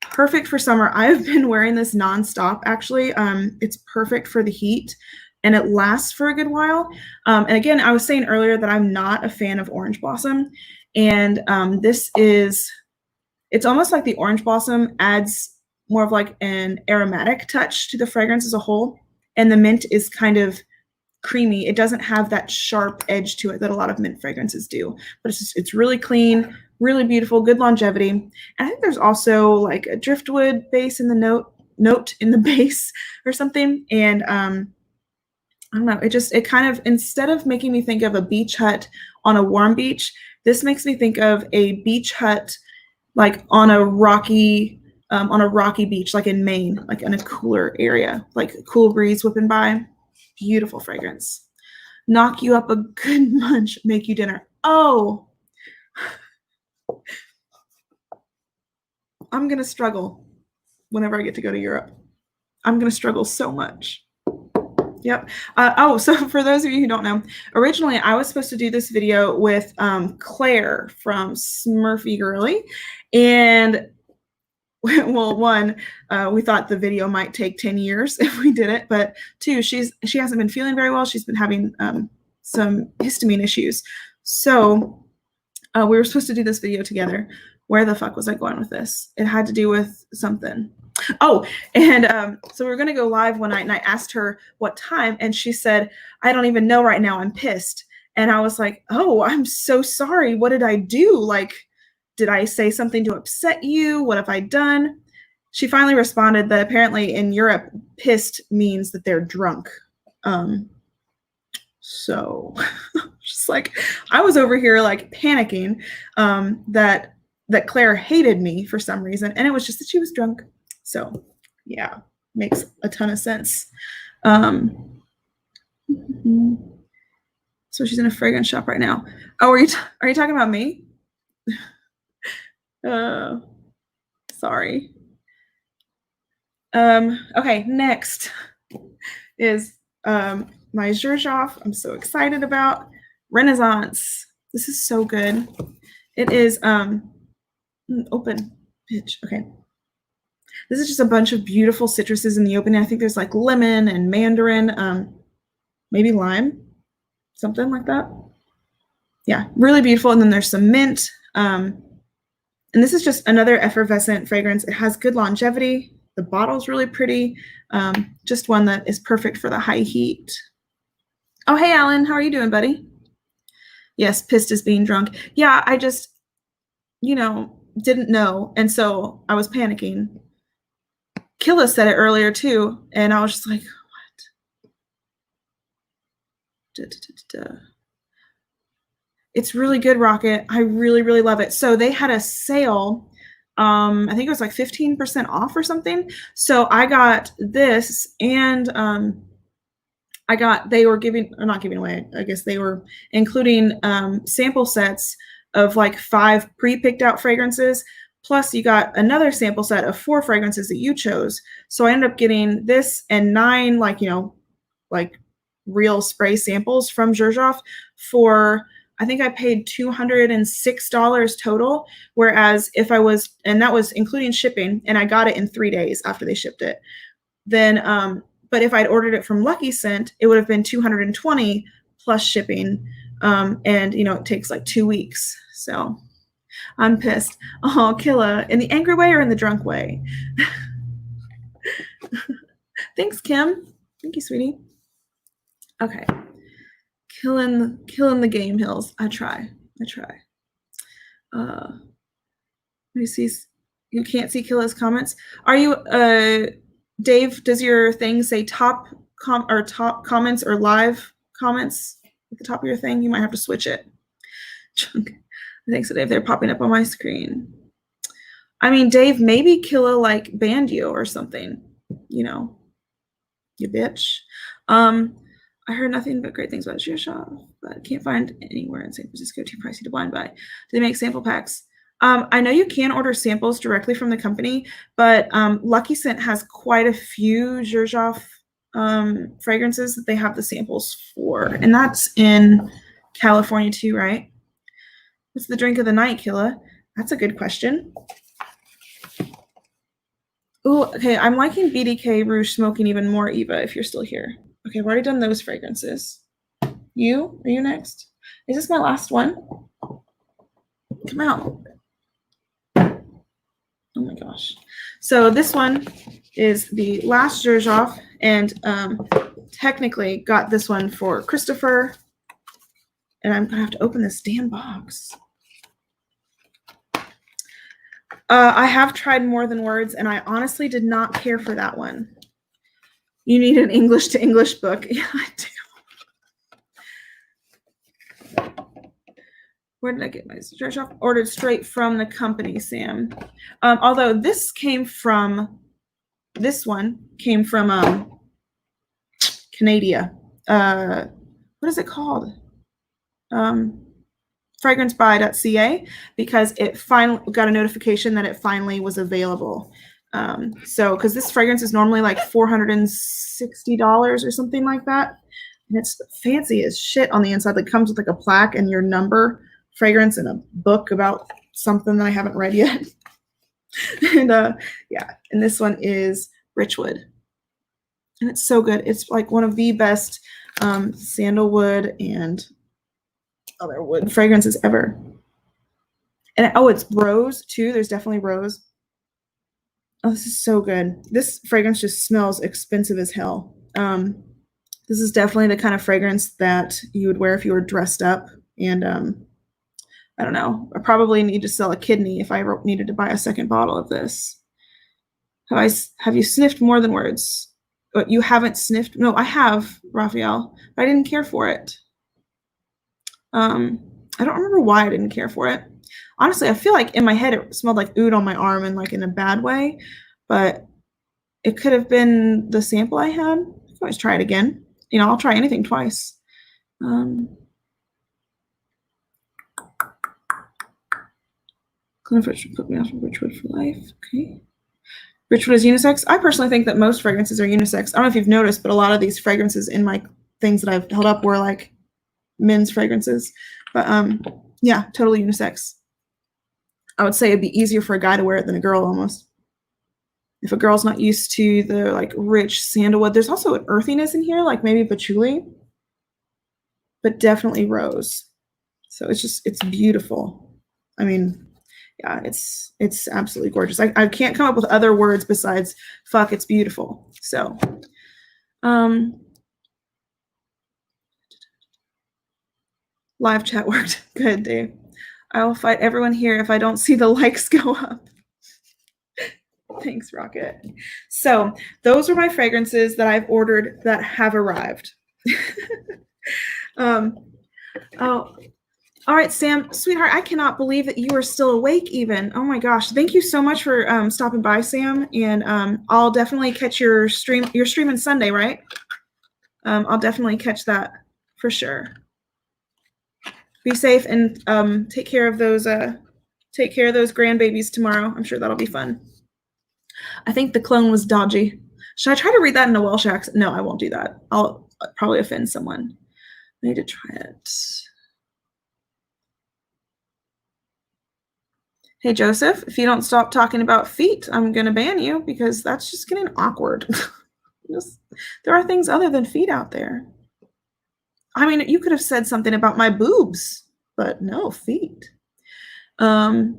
Perfect for summer. I've been wearing this nonstop, actually. It's perfect for the heat and it lasts for a good while. And again, I was saying earlier that I'm not a fan of orange blossom. And this is, it's almost like the orange blossom adds more of like an aromatic touch to the fragrance as a whole. And the mint is kind of creamy. It doesn't have that sharp edge to it that a lot of mint fragrances do, but it's really clean, really beautiful, good longevity. And I think there's also like a driftwood base in the note in the base or something. And I don't know, it kind of, instead of making me think of a beach hut on a warm beach, this makes me think of a beach hut like on a rocky beach, like in Maine, like in a cooler area, like a cool breeze whipping by. Beautiful fragrance. Knock you up a good munch, make you dinner. Oh, I'm going to struggle whenever I get to go to Europe. I'm going to struggle so much. Yep. Oh, so for those of you who don't know, originally I was supposed to do this video with Claire from Smurfy Girly. And well, one, we thought the video might take 10 years if we did it, but two, she hasn't been feeling very well. She's been having some histamine issues. So we were supposed to do this video together. Where the fuck was I going with this? It had to do with something. Oh, and so we were going to go live one night, and I asked her what time, and she said, I don't even know right now. I'm pissed. And I was like, oh, I'm so sorry. What did I do? Like, did I say something to upset you? What have I done? She finally responded that apparently in Europe, pissed means that they're drunk. So just like, I was over here like panicking that Claire hated me for some reason, and it was just that she was drunk. So yeah, makes a ton of sense. So she's in a fragrance shop right now. Oh, are you talking about me? Sorry. Okay, next is my Xerjoff. I'm so excited about Renaissance. This is so good. It is open, bitch. Okay. This is just a bunch of beautiful citruses in the opening. I think there's like lemon and mandarin, maybe lime, something like that. Yeah, really beautiful. And then there's some mint. And this is just another effervescent fragrance. It has good longevity. The bottle's really pretty. Just one that is perfect for the high heat. Oh, hey, Alan. How are you doing, buddy? Yes, pissed as being drunk. Yeah, I just, didn't know. And so I was panicking. Killa said it earlier, too. And I was just like, what? It's really good, Rocket. I really, really love it. So they had a sale. I think it was like 15% off or something. So I got this, and they were not giving away, I guess they were including sample sets of like 5 pre-picked out fragrances. Plus you got another sample set of 4 fragrances that you chose. So I ended up getting this and 9 like real spray samples from Xerjoff for, I think I paid $206 total. Whereas if I was, and that was including shipping, and I got it in 3 days after they shipped it. Then, but if I'd ordered it from Lucky Scent, it would have been $220 plus shipping. And it takes like 2 weeks. So I'm pissed. Oh, Killa, in the angry way or in the drunk way? Thanks, Kim. Thank you, sweetie. Okay. Killing the game hills. I try. Let me see. You can't see Killa's comments. Are you Dave, does your thing say top comments or live comments at the top of your thing? You might have to switch it. Thanks, Dave. They're popping up on my screen. I mean, Dave, maybe Killa like banned you or something. You bitch. I heard nothing but great things about Xerjoff. but I can't find anywhere in San Francisco too pricey to blind buy. Do they make sample packs? I know you can order samples directly from the company, but Lucky Scent has quite a few Xerjoff fragrances that they have the samples for, and that's in California too, right? What's the drink of the night, Killa? That's a good question. Oh, okay. I'm liking BDK Rouge Smoking even more, Eva, if you're still here. Okay, I've already done those fragrances. You? Are you next? Is this my last one? Come out. Oh my gosh. So this one is the last Xerjoff, and technically got this one for Christopher. And I'm gonna have to open this damn box. I have tried More Than Words, and I honestly did not care for that one. You need an English to English book. Yeah, I do. Where did I get my Xerjoff? Ordered straight from the company, Sam. Although this one came from Canada. What is it called? FragranceBuy.ca, because it finally got a notification that it finally was available. So, because this fragrance is normally like $460 or something like that, and it's fancy as shit on the inside. It comes with like a plaque and your number, fragrance, and a book about something that I haven't read yet. And yeah, and this one is Richwood, and it's so good. It's like one of the best sandalwood and other wood fragrances ever. And oh, it's rose too. There's definitely rose. Oh, this is so good. This fragrance just smells expensive as hell. This is definitely the kind of fragrance that you would wear if you were dressed up. And I don't know. I probably need to sell a kidney if I ever needed to buy a second bottle of this. Have you sniffed More Than Words? You haven't sniffed? No, I have, Raphael, but I didn't care for it. I don't remember why I didn't care for it. Honestly, I feel like in my head it smelled like oud on my arm and like in a bad way, but it could have been the sample I had. I can always try it again. You know, I'll try anything twice. Cliff Richwood put me off of Richwood for life. Okay. Richwood is unisex. I personally think that most fragrances are unisex. I don't know if you've noticed, but a lot of these fragrances in my things that I've held up were like men's fragrances. But yeah, totally unisex. I would say it'd be easier for a guy to wear it than a girl almost. If a girl's not used to the like rich sandalwood, there's also an earthiness in here, like maybe patchouli, but definitely rose. So it's beautiful. I mean, yeah, it's absolutely gorgeous. I can't come up with other words besides fuck, it's beautiful. So live chat worked. Good, Dave. I will fight everyone here if I don't see the likes go up. Thanks, Rocket. So those are my fragrances that I've ordered that have arrived. Oh, all right, Sam, sweetheart, I cannot believe that you are still awake even. Oh my gosh. Thank you so much for stopping by, Sam. And I'll definitely catch your stream. You're streaming Sunday, right? I'll definitely catch that for sure. Be safe and take care of those grandbabies tomorrow. I'm sure that'll be fun. I think the clone was dodgy. Should I try to read that in a Welsh accent? No, I won't do that. I'll probably offend someone. I need to try it. Hey, Joseph, if you don't stop talking about feet, I'm going to ban you because that's just getting awkward. There are things other than feet out there. I mean, you could have said something about my boobs, but no, feet. Okay.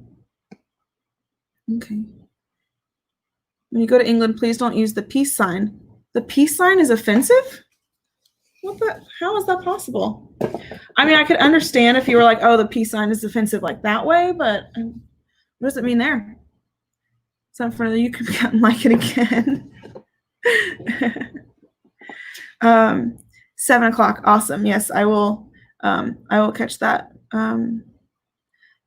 When you go to England, please don't use the peace sign. The peace sign is offensive? How is that possible? I mean, I could understand if you were like, oh, the peace sign is offensive like that way, but what does it mean there? It's not in front of you can like it again. 7 o'clock. Awesome. Yes, I will catch that.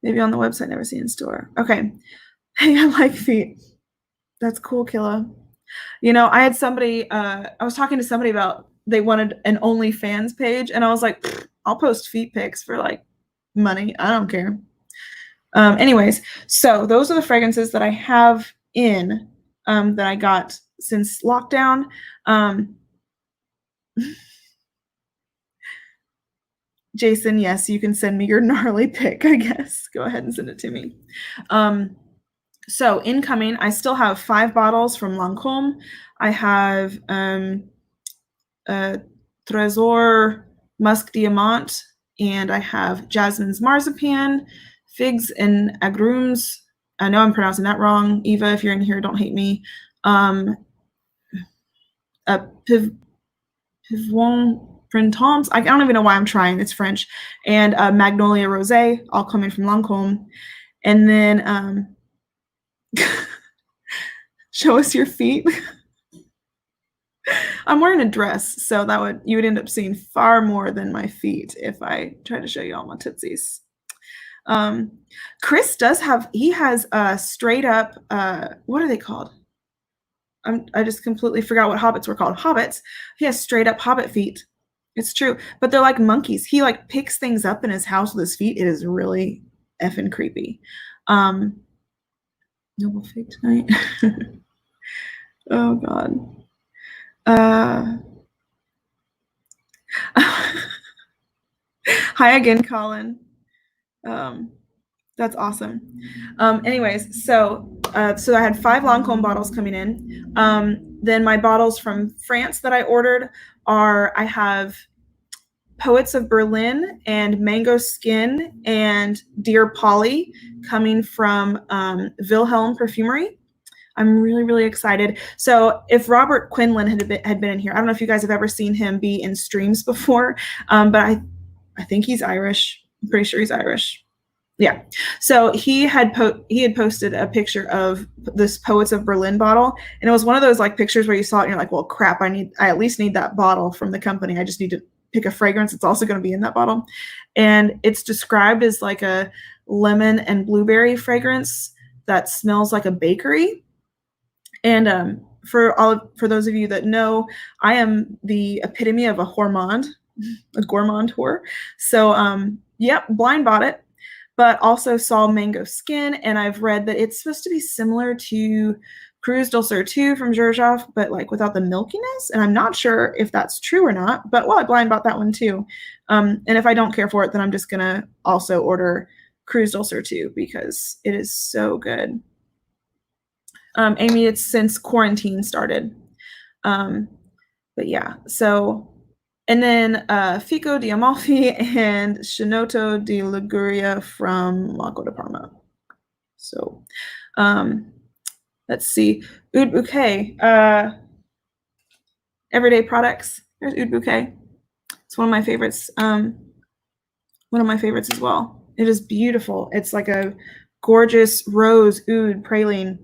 Maybe on the website, never seen in store. Okay. Hey, I like feet. That's cool, Killa. You know, I had somebody, I was talking to somebody about they wanted an OnlyFans page, and I was like, I'll post feet pics for like money. I don't care. Anyways, so those are the fragrances that I have in that I got since lockdown. Jason, yes, you can send me your gnarly pic, I guess. Go ahead and send it to me. So incoming, I still have 5 bottles from Lancôme. I have Trésor Musk Diamant, and I have Jasmine's Marzipan, Figs and Agrumes. I know I'm pronouncing that wrong. Eva, if you're in here, don't hate me. Pivon Printemps. I don't even know why I'm trying. It's French. And Magnolia Rosé, all coming from Lancôme. And then show us your feet. I'm wearing a dress, so you would end up seeing far more than my feet if I tried to show you all my tootsies. Chris has straight up, what are they called? I just completely forgot what hobbits were called. Hobbits. He has straight up hobbit feet. It's true, but they're like monkeys. He like picks things up in his house with his feet. It is really effing creepy. Noble Fig tonight. Oh God. Hi again, Colin. That's awesome. Anyways, so I had 5 Lancôme bottles coming in. Then my bottles from France that I ordered I have Poets of Berlin and Mango Skin and Dear Polly coming from Wilhelm Perfumery. I'm really, really excited. So if Robert Quinlan had been in here, I don't know if you guys have ever seen him be in streams before, but I think he's Irish. I'm pretty sure he's Irish. Yeah. So he had posted a picture of this Poets of Berlin bottle, and it was one of those like pictures where you saw it and you're like, well, crap, I at least need that bottle from the company. I just need to pick a fragrance that's also going to be in that bottle. And it's described as like a lemon and blueberry fragrance that smells like a bakery. And for those of you that know, I am the epitome of a gourmand whore. So yep, blind bought it, but also saw Mango Skin, and I've read that it's supposed to be similar to Cruz Dulcer 2 from Xerjoff, but like without the milkiness. And I'm not sure if that's true or not, but well, I blind bought that one too. And if I don't care for it, then I'm just gonna also order Cruz Dulcer 2 because it is so good. Amy, it's since quarantine started. But yeah, so, and then Fico di Amalfi and Chinotto di Liguria from Lago di Parma. So let's see. Oud Bouquet, Everyday Products. There's Oud Bouquet. It's one of my favorites. One of my favorites as well. It is beautiful. It's like a gorgeous rose oud praline.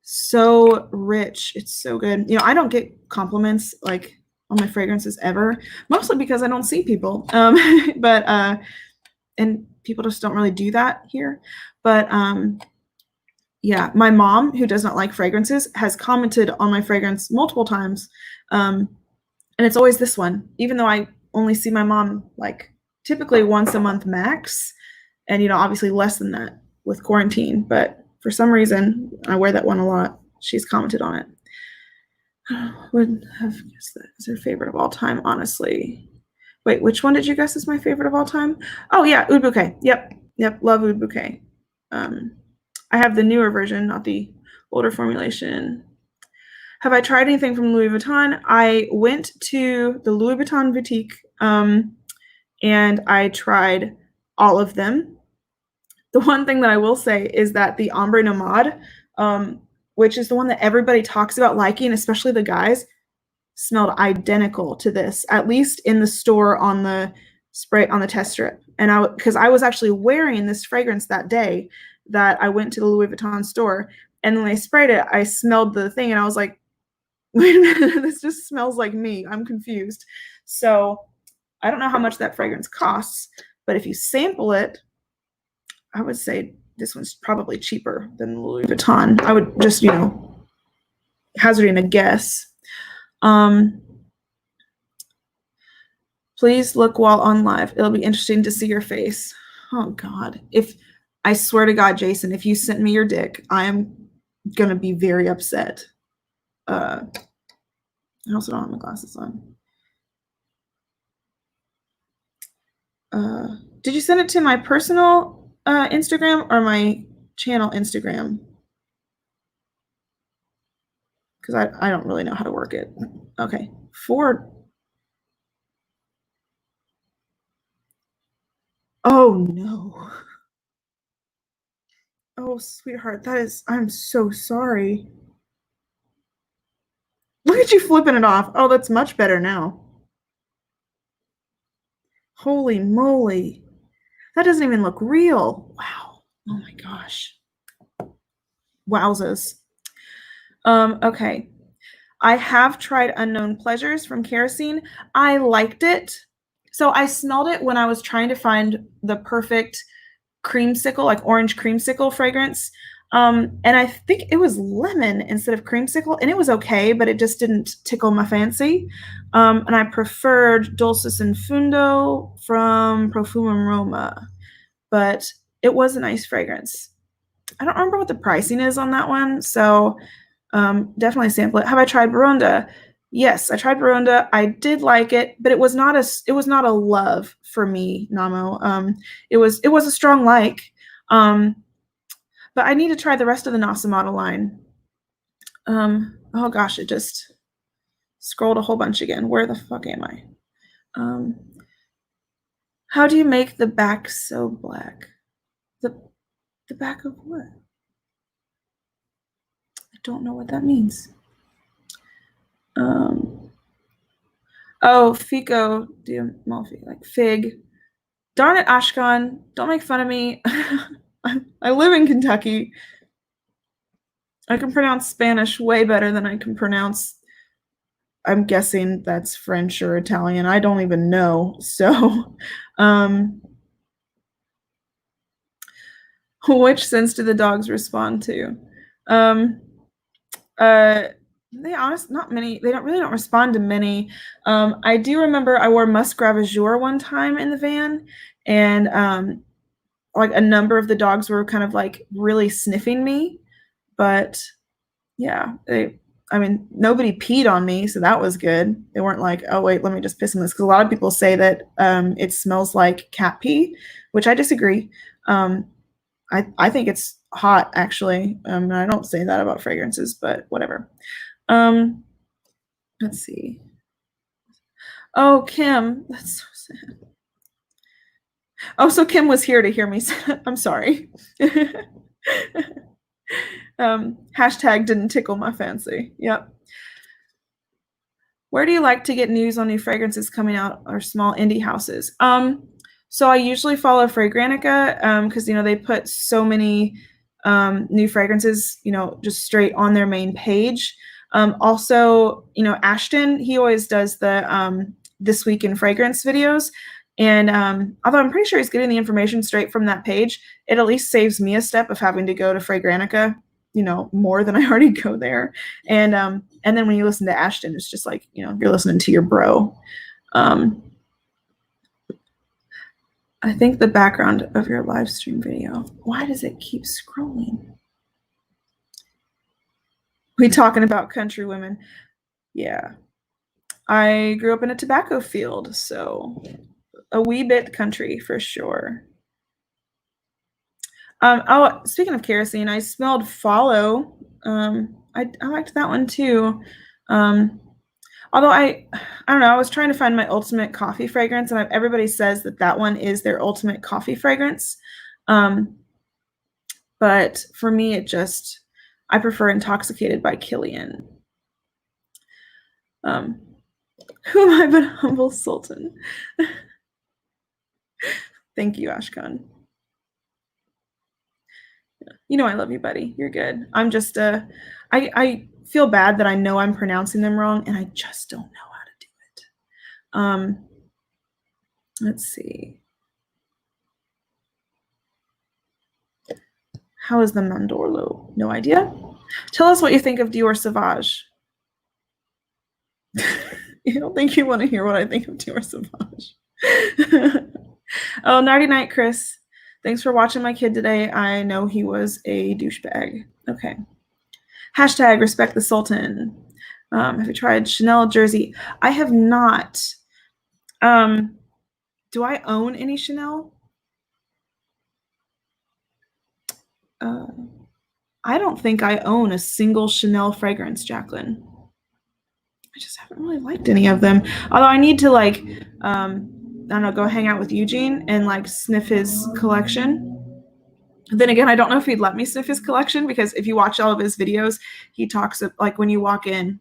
So rich. It's so good. You know, I don't get compliments like on my fragrances ever, mostly because I don't see people. But and people just don't really do that here. But yeah, my mom, who does not like fragrances, has commented on my fragrance multiple times. And it's always this one, even though I only see my mom like typically once a month max. And, you know, obviously less than that with quarantine. But for some reason, I wear that one a lot. She's commented on it. Would have guessed that is her favorite of all time, honestly. Wait, which one did you guess is my favorite of all time? Oh, yeah, Oud Bouquet. Yep, love Oud Bouquet. I have the newer version, not the older formulation. Have I tried anything from Louis Vuitton? I went to the Louis Vuitton boutique and I tried all of them. The one thing that I will say is that the Ombre Nomade, which is the one that everybody talks about liking, especially the guys, smelled identical to this, at least in the store on the test strip. And because I was actually wearing this fragrance that day that I went to the Louis Vuitton store, and when they sprayed it, I smelled the thing and I was like, wait a minute, this just smells like me. I'm confused. So I don't know how much that fragrance costs, but if you sample it, I would say this one's probably cheaper than Louis Vuitton. I would just, you know, hazarding a guess. Please look while on live. It'll be interesting to see your face. Oh God. I swear to God, Jason, if you sent me your dick, I am gonna be very upset. I also don't have my glasses on. Did you send it to my personal Instagram or my channel Instagram? Because I don't really know how to work it. Okay. Oh no. Oh, sweetheart, I'm so sorry. Look at you flipping it off. Oh, that's much better now. Holy moly. That doesn't even look real. Wow. Oh my gosh. Wowzers. Okay. I have tried Unknown Pleasures from Kerosene. I liked it. So I smelled it when I was trying to find the perfect creamsicle, like orange creamsicle fragrance. And I think it was lemon instead of creamsicle, and it was okay, but it just didn't tickle my fancy. And I preferred Dulcis in Fundo from Profumum Roma, but it was a nice fragrance. I don't remember what the pricing is on that one, so definitely sample it. Have I tried Baronda? Yes, I tried Baronda. I did like it, but it was not a love for me, Namo. It was a strong like. But I need to try the rest of the Nasa model line. Oh gosh, it just scrolled a whole bunch again. Where the fuck am I? How do you make the back so black? The back of what? I don't know what that means. Oh, Fico di Amalfi, like fig. Darn it, Ashkan. Don't make fun of me. I live in Kentucky. I can pronounce Spanish way better than I can pronounce, I'm guessing that's French or Italian. I don't even know. So, which sense do the dogs respond to? Not many. They don't respond to many. I do remember I wore Musk Ravageur one time in the van, and like a number of the dogs were kind of like really sniffing me, but yeah, nobody peed on me, so that was good. They weren't like, oh wait, let me just piss in this, because a lot of people say that it smells like cat pee, which I disagree. I think it's hot actually. I don't say that about fragrances, but whatever. Let's see. Oh, Kim, that's so sad. Oh, so Kim was here to hear me. I'm sorry. Hashtag didn't tickle my fancy. Yep. Where do you like to get news on new fragrances coming out or small indie houses? So I usually follow Fragrantica because they put so many new fragrances, just straight on their main page. Also, Ashton, he always does the This Week in Fragrance videos. And although I'm pretty sure he's getting the information straight from that page, it at least saves me a step of having to go to Fragrantica, more than I already go there. And then when you listen to Ashton, it's just like, you're listening to your bro. I think the background of your live stream video. Why does it keep scrolling? We talking about country women. Yeah. I grew up in a tobacco field, so a wee bit country for sure. Oh, speaking of kerosene, I smelled Follow. I liked that one too. Although I don't know, I was trying to find my ultimate coffee fragrance, and everybody says that one is their ultimate coffee fragrance. But for me, I prefer Intoxicated by Kilian. Who am I but a humble sultan? Thank you, Ashkan. I love you, buddy. You're good. I'm just I feel bad that I know I'm pronouncing them wrong, and I just don't know how to do it. Let's see. How is the Mandorlo? No idea. Tell us what you think of Dior Sauvage. I don't think you want to hear what I think of Dior Sauvage. Oh, nighty night, Chris. Thanks for watching my kid today. I know he was a douchebag. Okay. Hashtag respect the Sultan. Have you tried Chanel jersey? I have not. Do I own any Chanel? I don't think I own a single Chanel fragrance, Jacqueline. I just haven't really liked any of them. Although I need to like, I don't know, go hang out with Eugene and like sniff his collection. Then again, I don't know if he'd let me sniff his collection because if you watch all of his videos, he talks like when you walk in,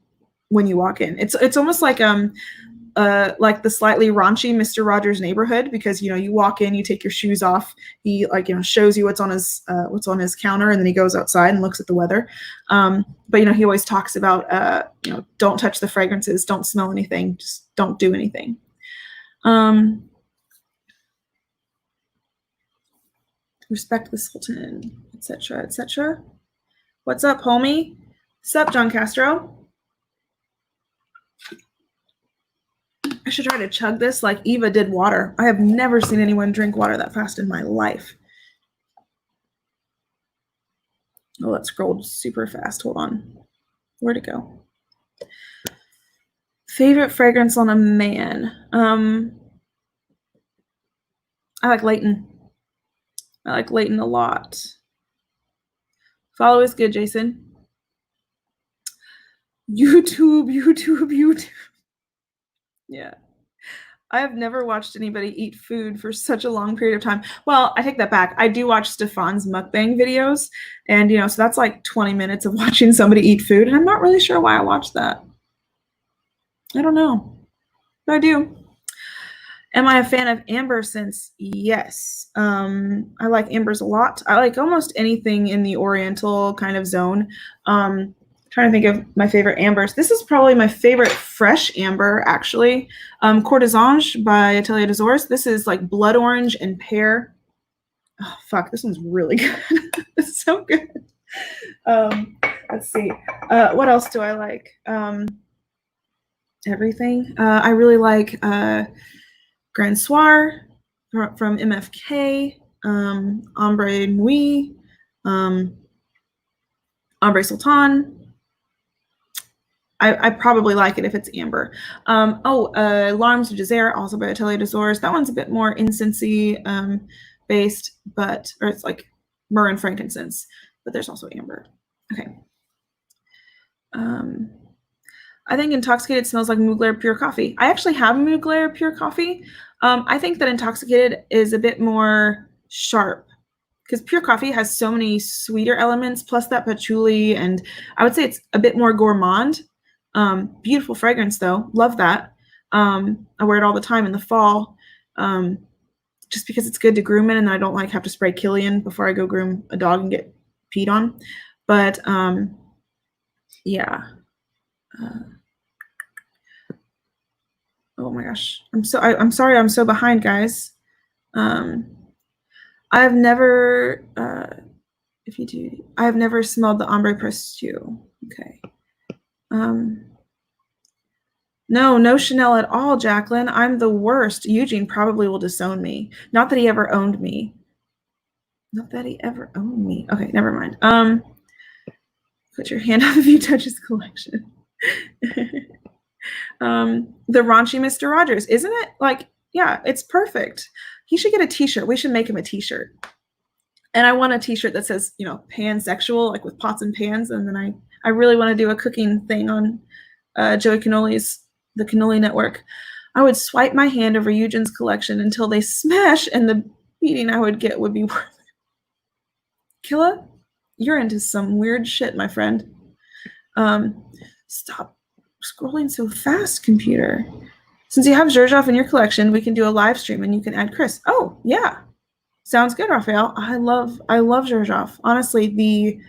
it's almost like the slightly raunchy Mr. Rogers' Neighborhood, because you walk in, you take your shoes off, he shows you what's on his counter, and then he goes outside and looks at the weather. But he always talks about don't touch the fragrances, don't smell anything, just don't do anything. Respect the Sultan, etc., etc. What's up, homie? What's up, John Castro? I should try to chug this like Eva did water. I have never seen anyone drink water that fast in my life. Oh, that scrolled super fast. Hold on. Where'd it go? Favorite fragrance on a man. I like Leighton. I like Leighton a lot. Follow is good, Jason. YouTube. Yeah. I have never watched anybody eat food for such a long period of time. Well, I take that back. I do watch Stefan's mukbang videos, and so that's like 20 minutes of watching somebody eat food, and I'm not really sure why I watch that. I don't know, but I do. Am I a fan of amber scents? Yes. I like ambers a lot. I like almost anything in the oriental kind of zone. Trying to think of my favorite ambers. This is probably my favorite fresh amber, actually. Courtesange by Atelier des Ors. This is like blood orange and pear. Oh, fuck, this one's really good. It's so good. Let's see. What else do I like? Everything. I really like Grand Soir from MFK, Ombre Nuit, Ombre Sultan. I probably like it if it's amber. L'Armes du Désert, also by Atelier des Ors. That one's a bit more incensey based, or it's like myrrh and frankincense, but there's also amber. Okay. I think Intoxicated smells like Mugler Pure Coffee. I actually have Mugler Pure Coffee. I think that Intoxicated is a bit more sharp because Pure Coffee has so many sweeter elements, plus that patchouli, and I would say it's a bit more gourmand. Beautiful fragrance though. Love that. I wear it all the time in the fall, just because it's good to groom in, and I don't like have to spray Killian before I go groom a dog and get peed on. But yeah. Oh my gosh, I'm sorry I'm so behind, guys. I've never I have never smelled the Ombre Prestu. Okay. No Chanel at all, Jacqueline. I'm the worst. Eugene probably will disown me. Not that he ever owned me. Okay, never mind. Put your hand up if you touch his collection. The raunchy Mr. Rogers, isn't it? Like, yeah, it's perfect. He should get a t-shirt. We should make him a t-shirt. And I want a t-shirt that says, pansexual, like with pots and pans. And then I really want to do a cooking thing on Joey Cannoli's The Cannoli Network. I would swipe my hand over Eugene's collection until they smash, and the beating I would get would be worth it. Killa, you're into some weird shit, my friend. Stop scrolling so fast, computer. Since you have Xerjoff in your collection, we can do a live stream and you can add Chris. Oh, yeah. Sounds good, Raphael. I love Xerjoff. Honestly,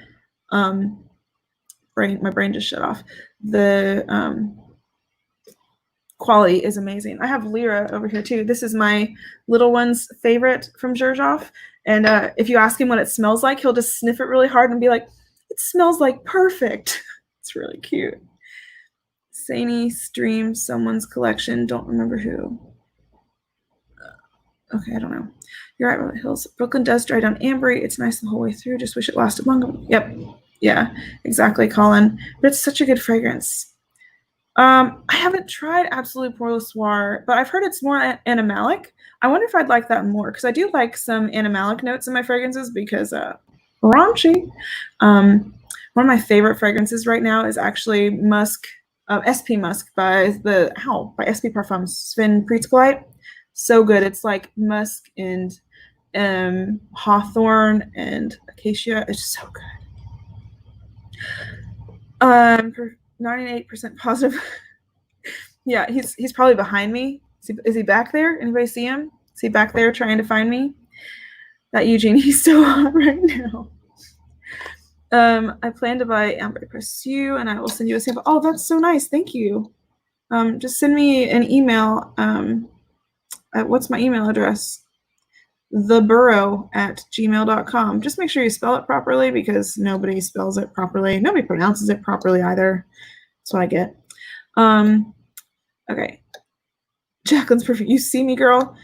my brain just shut off. The quality is amazing. I have Lyra over here too. This is my little one's favorite from Xerjoff. And if you ask him what it smells like, he'll just sniff it really hard and be like, it smells like perfect. It's really cute. Sani streamed someone's collection. Don't remember who. Okay, I don't know. You're right, Robert Hills. Brooklyn does dry down ambery. It's nice the whole way through. Just wish it lasted longer. Yep. Yeah, exactly, Colin. But it's such a good fragrance. I haven't tried Absolute Pour Le Soir, but I've heard it's more animalic. I wonder if I'd like that more, because I do like some animalic notes in my fragrances because raunchy. One of my favorite fragrances right now is actually Musk, SP Musk by SP Parfums, Sven Pritzbleit. So good. It's like musk and hawthorn and acacia. It's so good. 98% positive. Yeah, he's probably behind me. Is he back there? Anybody see him? Is he back there trying to find me? That Eugene, he's still on right now. I plan to buy Amber Pursue, and I will send you a sample. Oh, that's so nice. Thank you. Just send me an email. What's my email address? theburrow@gmail.com. Just make sure you spell it properly, because nobody spells it properly. Nobody pronounces it properly either. That's what I get. Okay. Jacqueline's perfect. You see me, girl?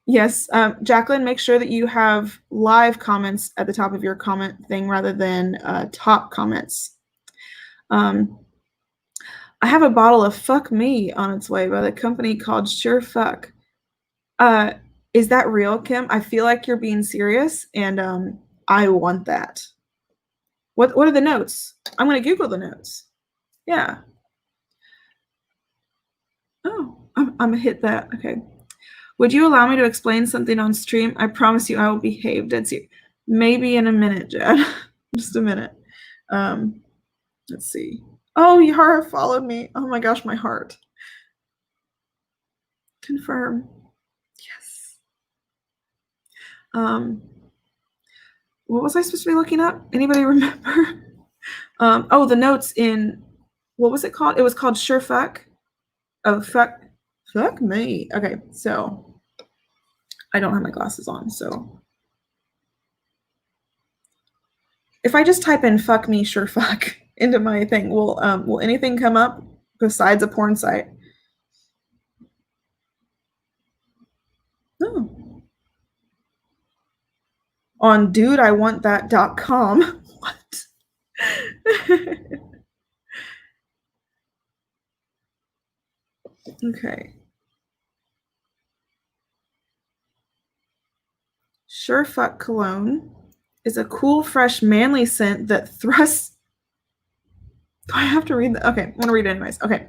Yes. Jacqueline, make sure that you have live comments at the top of your comment thing rather than top comments. I have a bottle of Fuck Me on its way by the company called Sure Fuck. Is that real, Kim? I feel like you're being serious, and I want that. What are the notes? I'm going to Google the notes. Yeah. Oh, I'm going to hit that. Okay. Would you allow me to explain something on stream? I promise you I will behave. Dead serious. Maybe in a minute, Jed. Just a minute. Let's see. Oh, Yara followed me. Oh my gosh, my heart. Confirm. Yes. What was I supposed to be looking up? Anybody remember? Oh, the notes in, what was it called? It was called Sure Fuck. Oh, fuck me. Okay, so I don't have my glasses on, so if I just type in "fuck me, sure fuck" into my thing, will anything come up besides a porn site? No. On dudeIwantThat.com. What? Okay. Sure Fuck Cologne is a cool, fresh, manly scent that thrusts. Do I have to read that? Okay, I'm gonna read it anyways. Okay.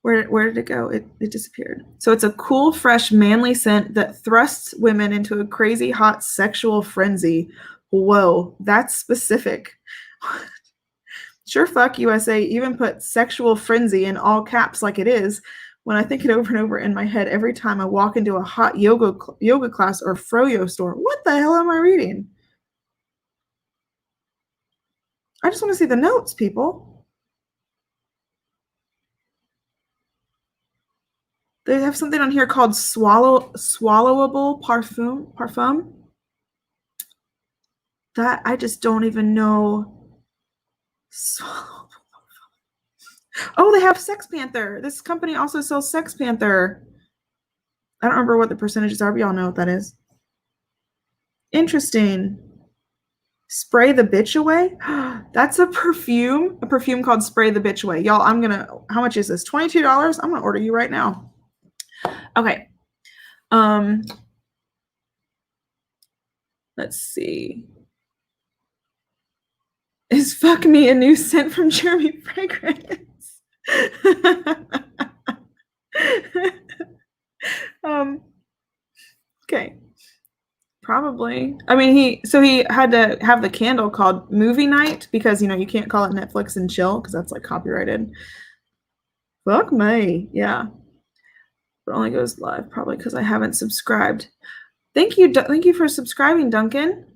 Where did it go? It disappeared. So it's a cool, fresh, manly scent that thrusts women into a crazy, hot sexual frenzy. Whoa, that's specific. Sure Fuck USA even put sexual frenzy in all caps like it is when I think it over and over in my head every time I walk into a hot yoga class or froyo store. What the hell am I reading? I just want to see the notes, people. They have something on here called swallowable parfum. That I just don't even know. Oh, they have Sex Panther. This company also sells Sex Panther. I don't remember what the percentages are, but y'all know what that is. Interesting. Spray the Bitch Away? That's a perfume called Spray the Bitch Away. Y'all, how much is this? $22? I'm gonna order you right now. Okay. Let's see. Is Fuck Me a new scent from Jeremy Fragrance? Okay. Probably. I mean, he had to have the candle called Movie Night because, you can't call it Netflix and Chill because that's like copyrighted. Fuck me. Yeah. It only goes live probably because I haven't subscribed. Thank you for subscribing, Duncan.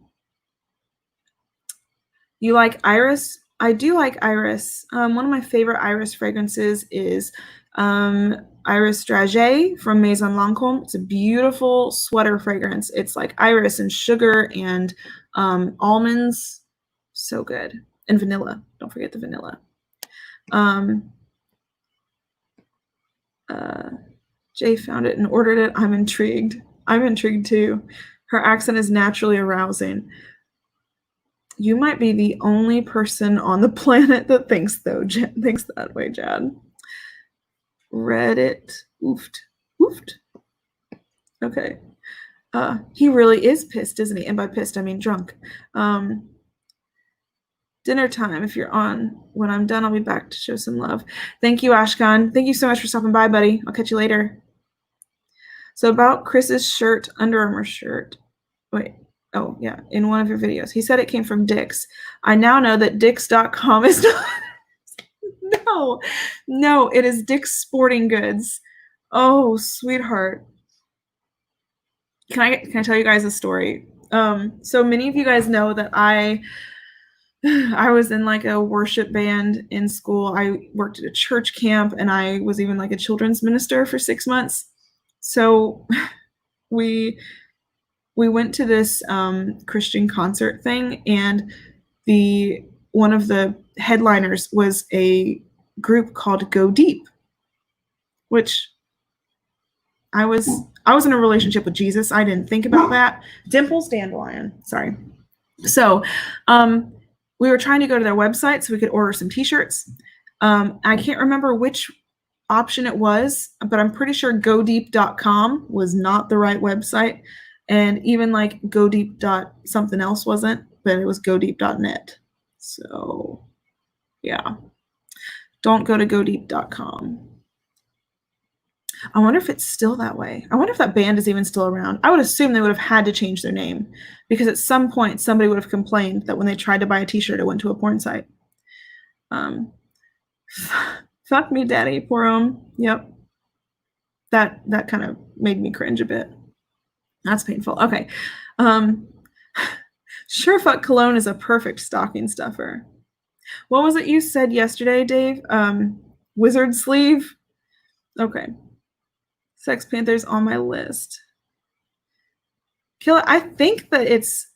You like Iris? I do like Iris. One of my favorite Iris fragrances is Iris Dragée from Maison Lancôme. It's a beautiful sweater fragrance. It's like iris and sugar and almonds. So good. And vanilla. Don't forget the vanilla. Jay found it and ordered it. I'm intrigued. I'm intrigued too. Her accent is naturally arousing. You might be the only person on the planet that thinks that way, Jad. Reddit. Oofed. Okay. He really is pissed, isn't he? And by pissed, I mean drunk. Dinner time. If you're on, when I'm done, I'll be back to show some love. Thank you, Ashkan. Thank you so much for stopping by, buddy. I'll catch you later. So about Chris's shirt, Under Armour shirt. Wait. Oh, yeah. In one of your videos. He said it came from Dick's. I now know that Dick's.com is not. No, it is Dick's Sporting Goods. Oh, sweetheart. Can I tell you guys a story? So many of you guys know that I was in like a worship band in school. I worked at a church camp, and I was even like a children's minister for 6 months. So we went to this Christian concert thing, and one of the headliners was a group called Go Deep, which I was in a relationship with Jesus. I didn't think about that. Dimples Dandelion. Sorry. So we were trying to go to their website so we could order some t-shirts. I can't remember which option it was, but I'm pretty sure godeep.com was not the right website. And even like godeep something else wasn't, but it was godeep.net. So yeah, don't go to godeep.com. I wonder if it's still that way. I wonder if that band is even still around. I would assume they would have had to change their name, because at some point somebody would have complained that when they tried to buy a t-shirt, it went to a porn site. Fuck me, daddy, poor Yep. That kind of made me cringe a bit. That's painful. Okay. Sure fuck cologne is a perfect stocking stuffer. What was it you said yesterday, Dave? Wizard sleeve? Okay. Sex Panther's on my list. Kill it. I think that it's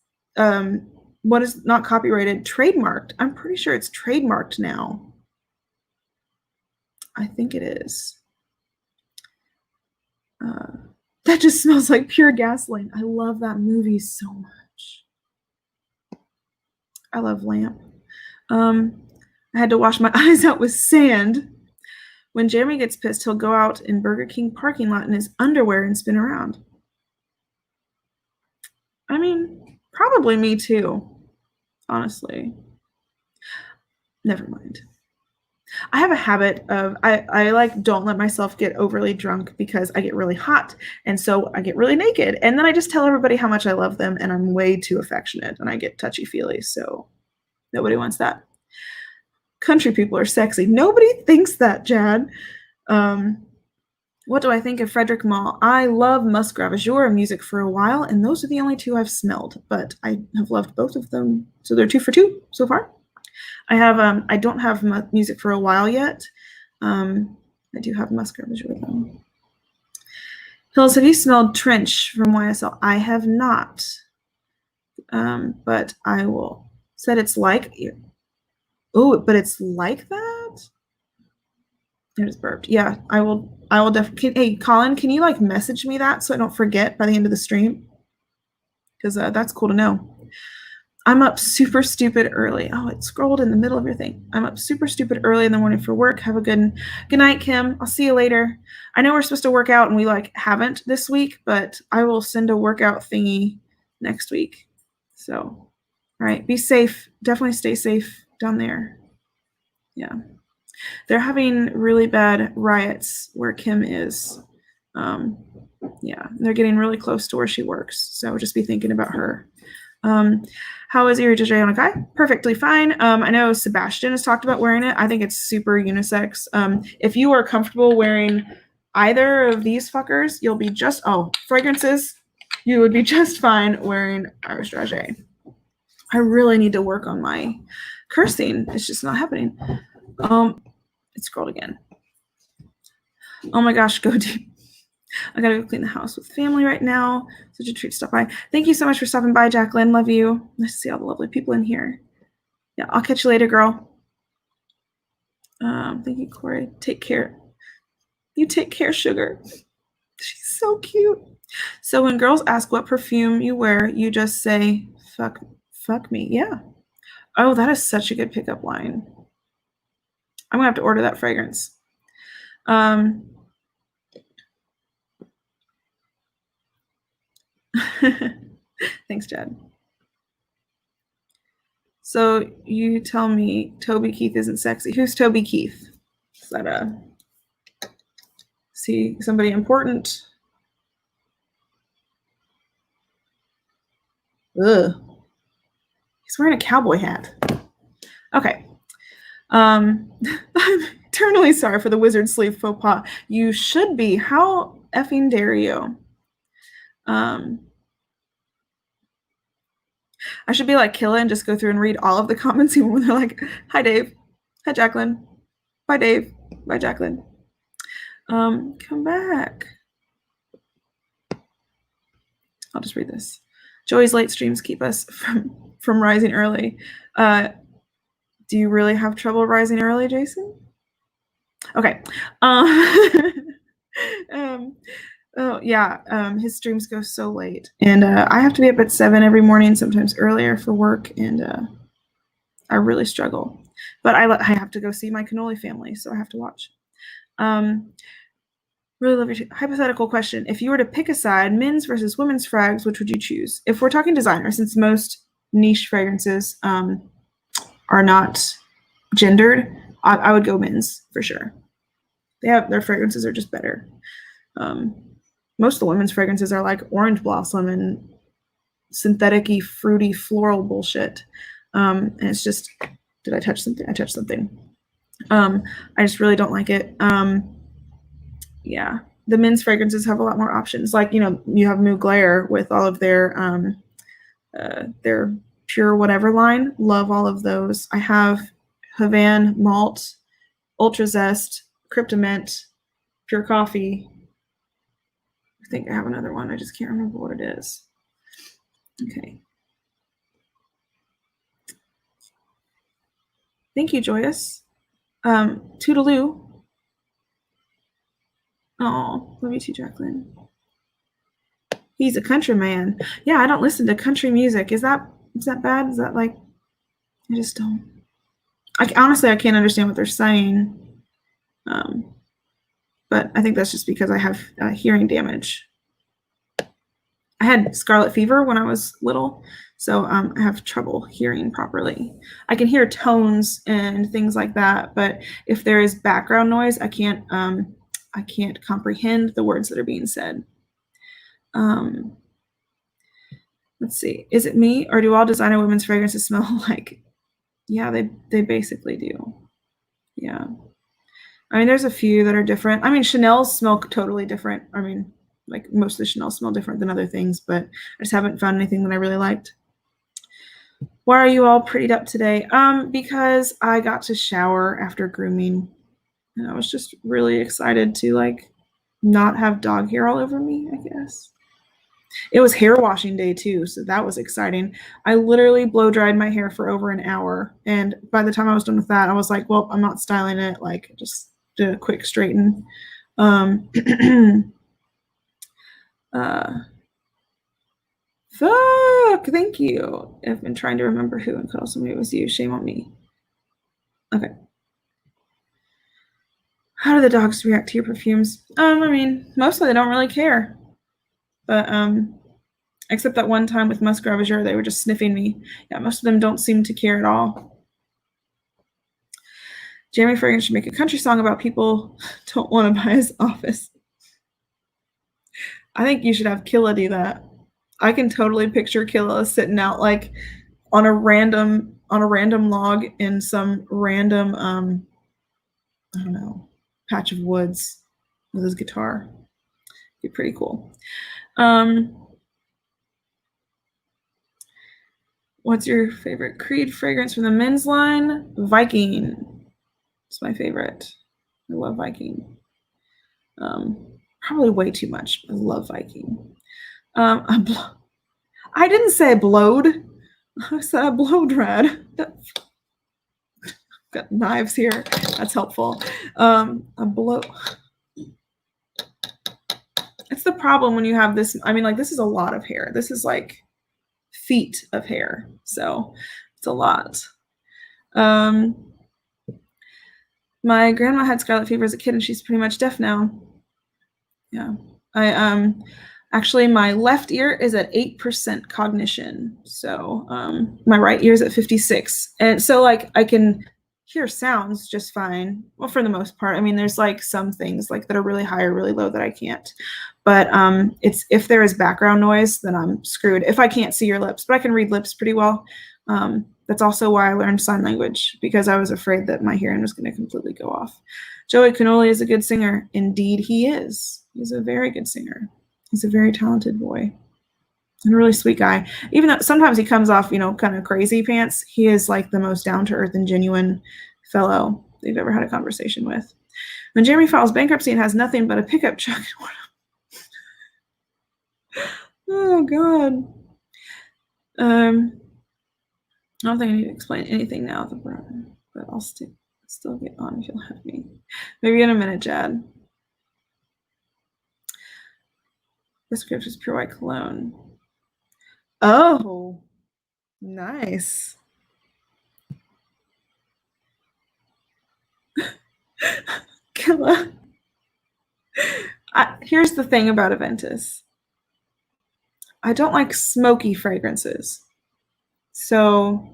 what is not copyrighted, trademarked. I'm pretty sure it's trademarked now. I think it is. That just smells like pure gasoline. I love that movie so much. I love Lamp. I had to wash my eyes out with sand. When Jeremy gets pissed, he'll go out in Burger King parking lot in his underwear and spin around. I mean, probably me too, honestly. Never mind. I have a habit of, I like don't let myself get overly drunk because I get really hot, and so I get really naked, and then I just tell everybody how much I love them, and I'm way too affectionate, and I get touchy-feely, so nobody wants that. Country people are sexy. Nobody thinks that, Jad. What do I think of Frederick Maw? I love Musk Ravageur music for a while, and those are the only two I've smelled, but I have loved both of them, so they're 2 for 2 so far. I have I don't have music for a while yet. I do have Musk Ravageur though. Hills, have you smelled Trench from YSL? I have not, but I will. Said it's like, oh, but it's like that. I just burped. Yeah, I will definitely. Hey, Colin, can you like message me that so I don't forget by the end of the stream? Because that's cool to know. I'm up super stupid early. Oh, it scrolled in the middle of your thing. I'm up super stupid early in the morning for work. Have a good night, Kim. I'll see you later. I know we're supposed to work out and we like haven't this week, but I will send a workout thingy next week. So, all right, be safe. Definitely stay safe down there. Yeah. They're having really bad riots where Kim is. Yeah, they're getting really close to where she works. So just be thinking about her. How is Erie Jay on a guy? Perfectly fine. I know Sebastian has talked about wearing it. I think it's super unisex. If you are comfortable wearing either of these fuckers, you'll be just, fragrances, you would be just fine wearing Irish Dragé. I really need to work on my cursing. It's just not happening. It scrolled again. Oh my gosh, Go Deep. I gotta go clean the house with family right now. Such a treat to stop by. Thank you so much for stopping by, Jacqueline. Love you. Nice to see all the lovely people in here. Yeah, I'll catch you later, girl. Thank you, Corey. Take care. You take care, sugar. She's so cute. So when girls ask what perfume you wear, you just say, fuck me. Yeah. Oh, that is such a good pickup line. I'm gonna have to order that fragrance. Thanks, Jed. So you tell me Toby Keith isn't sexy. Who's Toby Keith? Is that see somebody important? Ugh. He's wearing a cowboy hat. Okay. I'm eternally sorry for the wizard sleeve faux pas. You should be. How effing dare you? I should be like Killa and just go through and read all of the comments even when they're like, hi, Dave. Hi, Jacqueline. Bye, Dave. Bye, Jacqueline. Come back. I'll just read this. Joey's late streams keep us from rising early. Do you really have trouble rising early, Jason? Okay. Oh yeah, his streams go so late, and I have to be up at 7 every morning, sometimes earlier for work, and I really struggle. But I have to go see my cannoli family, so I have to watch. Really love your hypothetical question. If you were to pick a side, men's versus women's frags, which would you choose? If we're talking designer, since most niche fragrances are not gendered, I would go men's for sure. Their fragrances are just better. Most of the women's fragrances are like orange blossom and synthetic-y, fruity, floral bullshit. And it's just, did I touch something? I touched something. I just really don't like it. Yeah, the men's fragrances have a lot more options. Like, you have Mugler with all of their pure whatever line. Love all of those. I have Havana Malt, Ultra Zest, Cryptomint, Pure Coffee. I think I have another one. I just can't remember what it is. Okay. Thank you, Joyous. Toodaloo. Oh, love you too, Jacqueline. He's a country man. Yeah, I don't listen to country music. Is that bad? Is that like, I just don't. Honestly, I can't understand what they're saying. But I think that's just because I have hearing damage. I had scarlet fever when I was little, so I have trouble hearing properly. I can hear tones and things like that, but if there is background noise, I can't comprehend the words that are being said. Let's see. Is it me, or do all designer women's fragrances smell alike? Yeah, they basically do. Yeah. I mean, there's a few that are different. I mean, Chanel's smell totally different. I mean, like most of the Chanel smell different than other things, but I just haven't found anything that I really liked. Why are you all prettied up today? Because I got to shower after grooming, and I was just really excited to like not have dog hair all over me, I guess. It was hair washing day too, so that was exciting. I literally blow dried my hair for over an hour, and by the time I was done with that, I was like, well, I'm not styling it, like just did a quick straighten. Fuck, thank you. I've been trying to remember who and could also maybe it was you. Shame on me. Okay. How do the dogs react to your perfumes? I mean, mostly they don't really care. But except that one time with Musk Ravageur, they were just sniffing me. Yeah, most of them don't seem to care at all. Jeremy Fragrance should make a country song about people don't want to buy his office. I think you should have Killa do that. I can totally picture Killa sitting out like on a random log in some random I don't know, patch of woods with his guitar. Be pretty cool. What's your favorite Creed fragrance from the men's line? Viking. It's my favorite. I love Viking. Probably way too much. I love Viking. I didn't say I blowed. I said I blow dried. got knives here. That's helpful. A blow. It's the problem when you have this. I mean, like, this is a lot of hair. This is like feet of hair. So it's a lot. My grandma had scarlet fever as a kid and she's pretty much deaf now. Yeah. Actually my left ear is at 8% cognition. So my right ear is at 56. And so like I can hear sounds just fine. Well, for the most part. I mean, there's like some things like that are really high or really low that I can't. But it's if there is background noise, then I'm screwed. If I can't see your lips, but I can read lips pretty well. That's also why I learned sign language, because I was afraid that my hearing was going to completely go off. Joey Cannoli is a good singer. Indeed, he is. He's a very good singer. He's a very talented boy and a really sweet guy. Even though sometimes he comes off, kind of crazy pants, he is like the most down-to-earth and genuine fellow they've ever had a conversation with. When Jeremy files bankruptcy and has nothing but a pickup truck. Oh, God. I don't think I need to explain anything now, but I'll still get on if you'll have me. Maybe in a minute, Jad. The script is Pure White Cologne. Oh, nice. Killa. Here's the thing about Aventus. I don't like smoky fragrances. So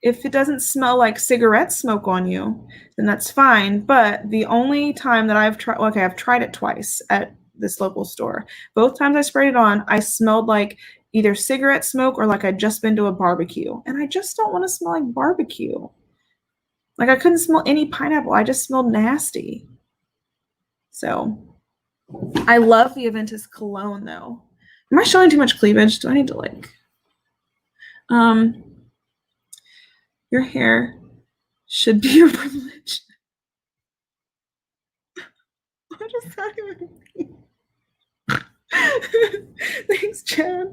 if it doesn't smell like cigarette smoke on you, then that's fine. But the only time that I've tried it twice at this local store. Both times I sprayed it on, I smelled like either cigarette smoke or like I'd just been to a barbecue. And I just don't want to smell like barbecue. Like I couldn't smell any pineapple. I just smelled nasty. So I love the Aventus cologne though. Am I showing too much cleavage? Do I need to like your hair should be your privilege. What does that even mean? Thanks, Chad.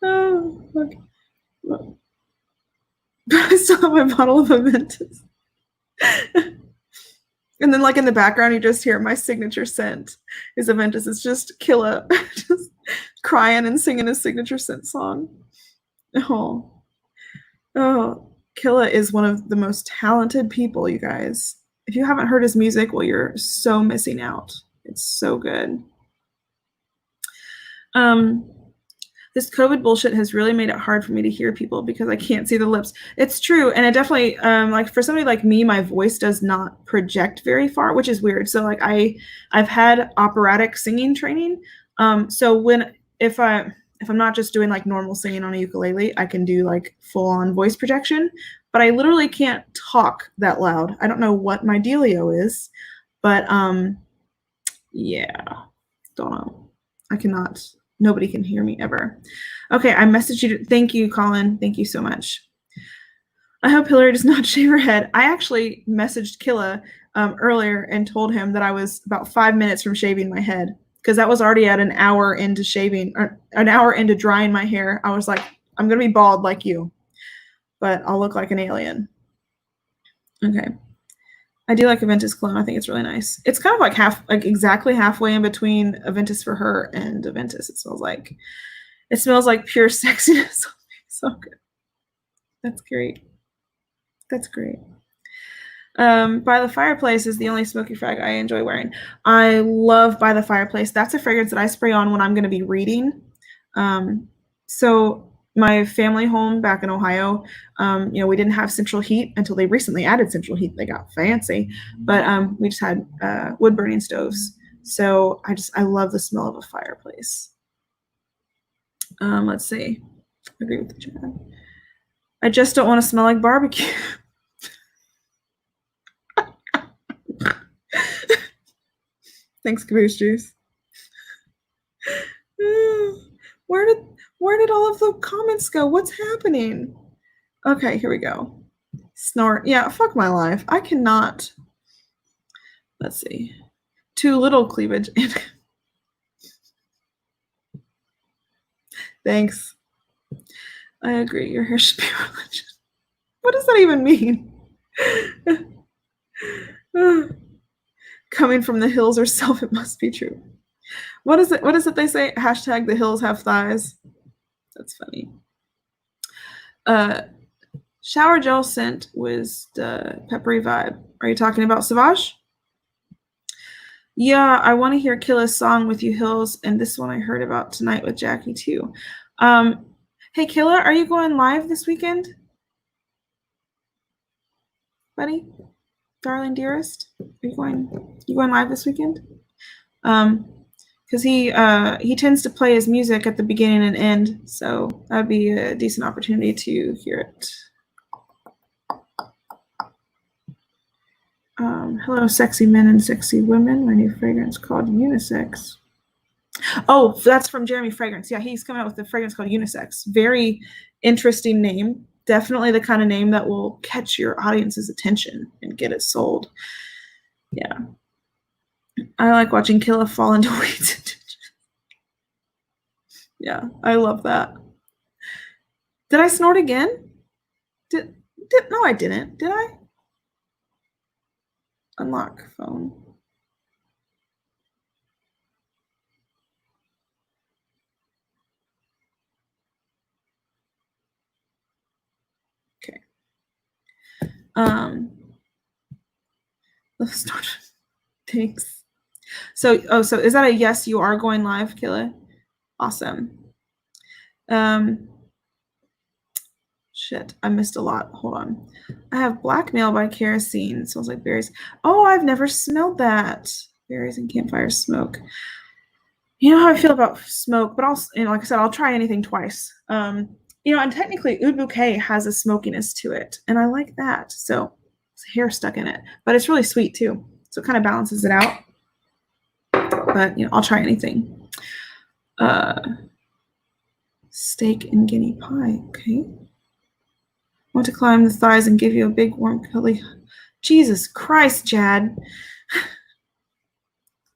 Oh, okay. I still have my bottle of Aventus. And then, like in the background, you just hear my signature scent is Aventus. It's just Killa just crying and singing his signature scent song. Oh, Killa is one of the most talented people, you guys. If you haven't heard his music, well, you're so missing out. It's so good. This COVID bullshit has really made it hard for me to hear people because I can't see the lips. It's true. And it definitely, like for somebody like me, my voice does not project very far, which is weird. So like I've had operatic singing training. So if I'm not just doing like normal singing on a ukulele, I can do like full on voice projection, but I literally can't talk that loud. I don't know what my dealio is, but yeah, don't know. I cannot. Nobody can hear me ever. Okay, I messaged you. Thank you, Colin. Thank you so much. I hope Hillary does not shave her head. I actually messaged Killa earlier and told him that I was about 5 minutes from shaving my head because that was already at an hour into shaving, or an hour into drying my hair. I was like, I'm going to be bald like you, but I'll look like an alien. Okay. I do like Aventus cologne. I think it's really nice. It's kind of like exactly halfway in between Aventus for her and Aventus. It smells like pure sexiness. So good. That's great. That's great. By the Fireplace is the only smoky frag I enjoy wearing. I love By the Fireplace. That's a fragrance that I spray on when I'm going to be reading. So my family home back in Ohio, we didn't have central heat until they recently added central heat. They got fancy, but we just had wood burning stoves. So I love the smell of a fireplace. Let's see. I agree with the chat. I just don't want to smell like barbecue. Thanks, Caboose Juice. Where did all of the comments go? What's happening? Okay, here we go. Snort. Yeah, fuck my life. I cannot. Let's see. Too little cleavage. Thanks. I agree. Your hair should be religious. What does that even mean? Coming from the hills herself, it must be true. What is it? What is it they say? Hashtag the hills have thighs. That's funny. Shower gel scent was the peppery vibe. Are you talking about Savage? Yeah, I want to hear Killa's song with you, Hills, and this one I heard about tonight with Jackie too. Hey Killa, are you going live this weekend, buddy? Darling dearest, are you going live this weekend? Because he tends to play his music at the beginning and end, so that'd be a decent opportunity to hear it. Hello, sexy men and sexy women. My new fragrance called Unisex. Oh, that's from Jeremy Fragrance. Yeah, he's coming out with a fragrance called Unisex. Very interesting name. Definitely the kind of name that will catch your audience's attention and get it sold. Yeah. I like watching Killa fall into weeds. Yeah, I love that. Did I snort again? No, I didn't. Did I? Unlock phone. Okay. Let's start. Thanks. So is that a yes? You are going live, Killa? Awesome. Shit, I missed a lot. Hold on. I have Blackmail by Kerosene. It smells like berries. Oh, I've never smelled that. Berries and campfire smoke. You know how I feel about smoke, but also, like I said, I'll try anything twice. And technically Oud Bouquet has a smokiness to it, and I like that. So it's hair stuck in it, but it's really sweet too. So it kind of balances it out. But I'll try anything. Steak and guinea pie. Okay. Want to climb the thighs and give you a big warm belly. Jesus Christ, Jad.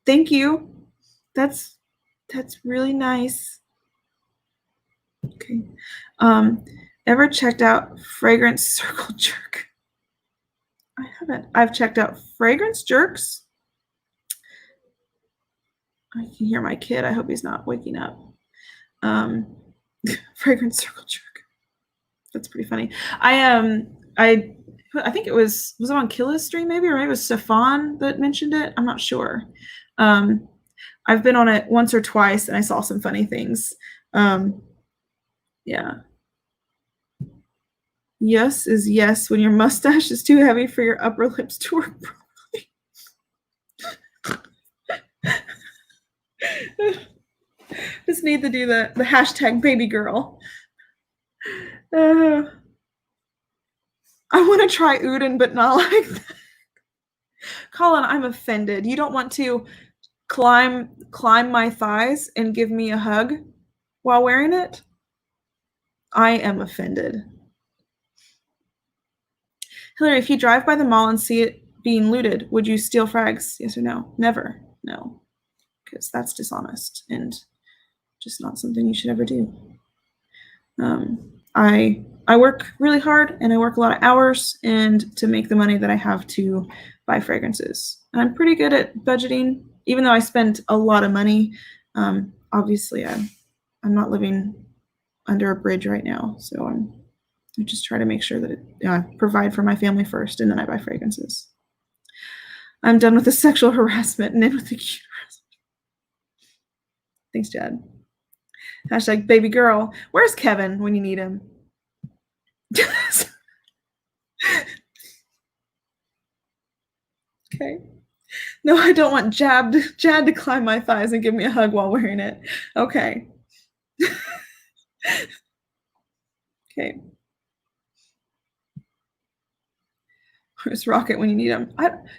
Thank you. That's really nice. Okay. Ever checked out Fragrance Circle Jerk? I haven't. I've checked out Fragrance Jerks. I can hear my kid. I hope he's not waking up. Fragrance Circle Jerk. That's pretty funny. I think it was it on Killa's stream maybe, or maybe it was Stefan that mentioned it. I'm not sure. I've been on it once or twice and I saw some funny things. Yeah. Yes is yes when your mustache is too heavy for your upper lips to work properly. Just need to do the hashtag baby girl. I want to try Udon, but not like that. Colin, I'm offended. You don't want to climb my thighs and give me a hug while wearing it? I am offended. Hillary, if you drive by the mall and see it being looted, would you steal frags? Yes or no? Never. No. Because that's dishonest and just not something you should ever do. I work really hard and I work a lot of hours and to make the money that I have to buy fragrances. And I'm pretty good at budgeting, even though I spend a lot of money. Obviously, I'm not living under a bridge right now, so I just try to make sure that I provide for my family first, and then I buy fragrances. I'm done with the sexual harassment and in with the cute harassment. Thanks, Jad. Hashtag baby girl. Where's Kevin when you need him? Okay. No, I don't want Jad to climb my thighs and give me a hug while wearing it. Okay. Okay. Where's Rocket when you need him?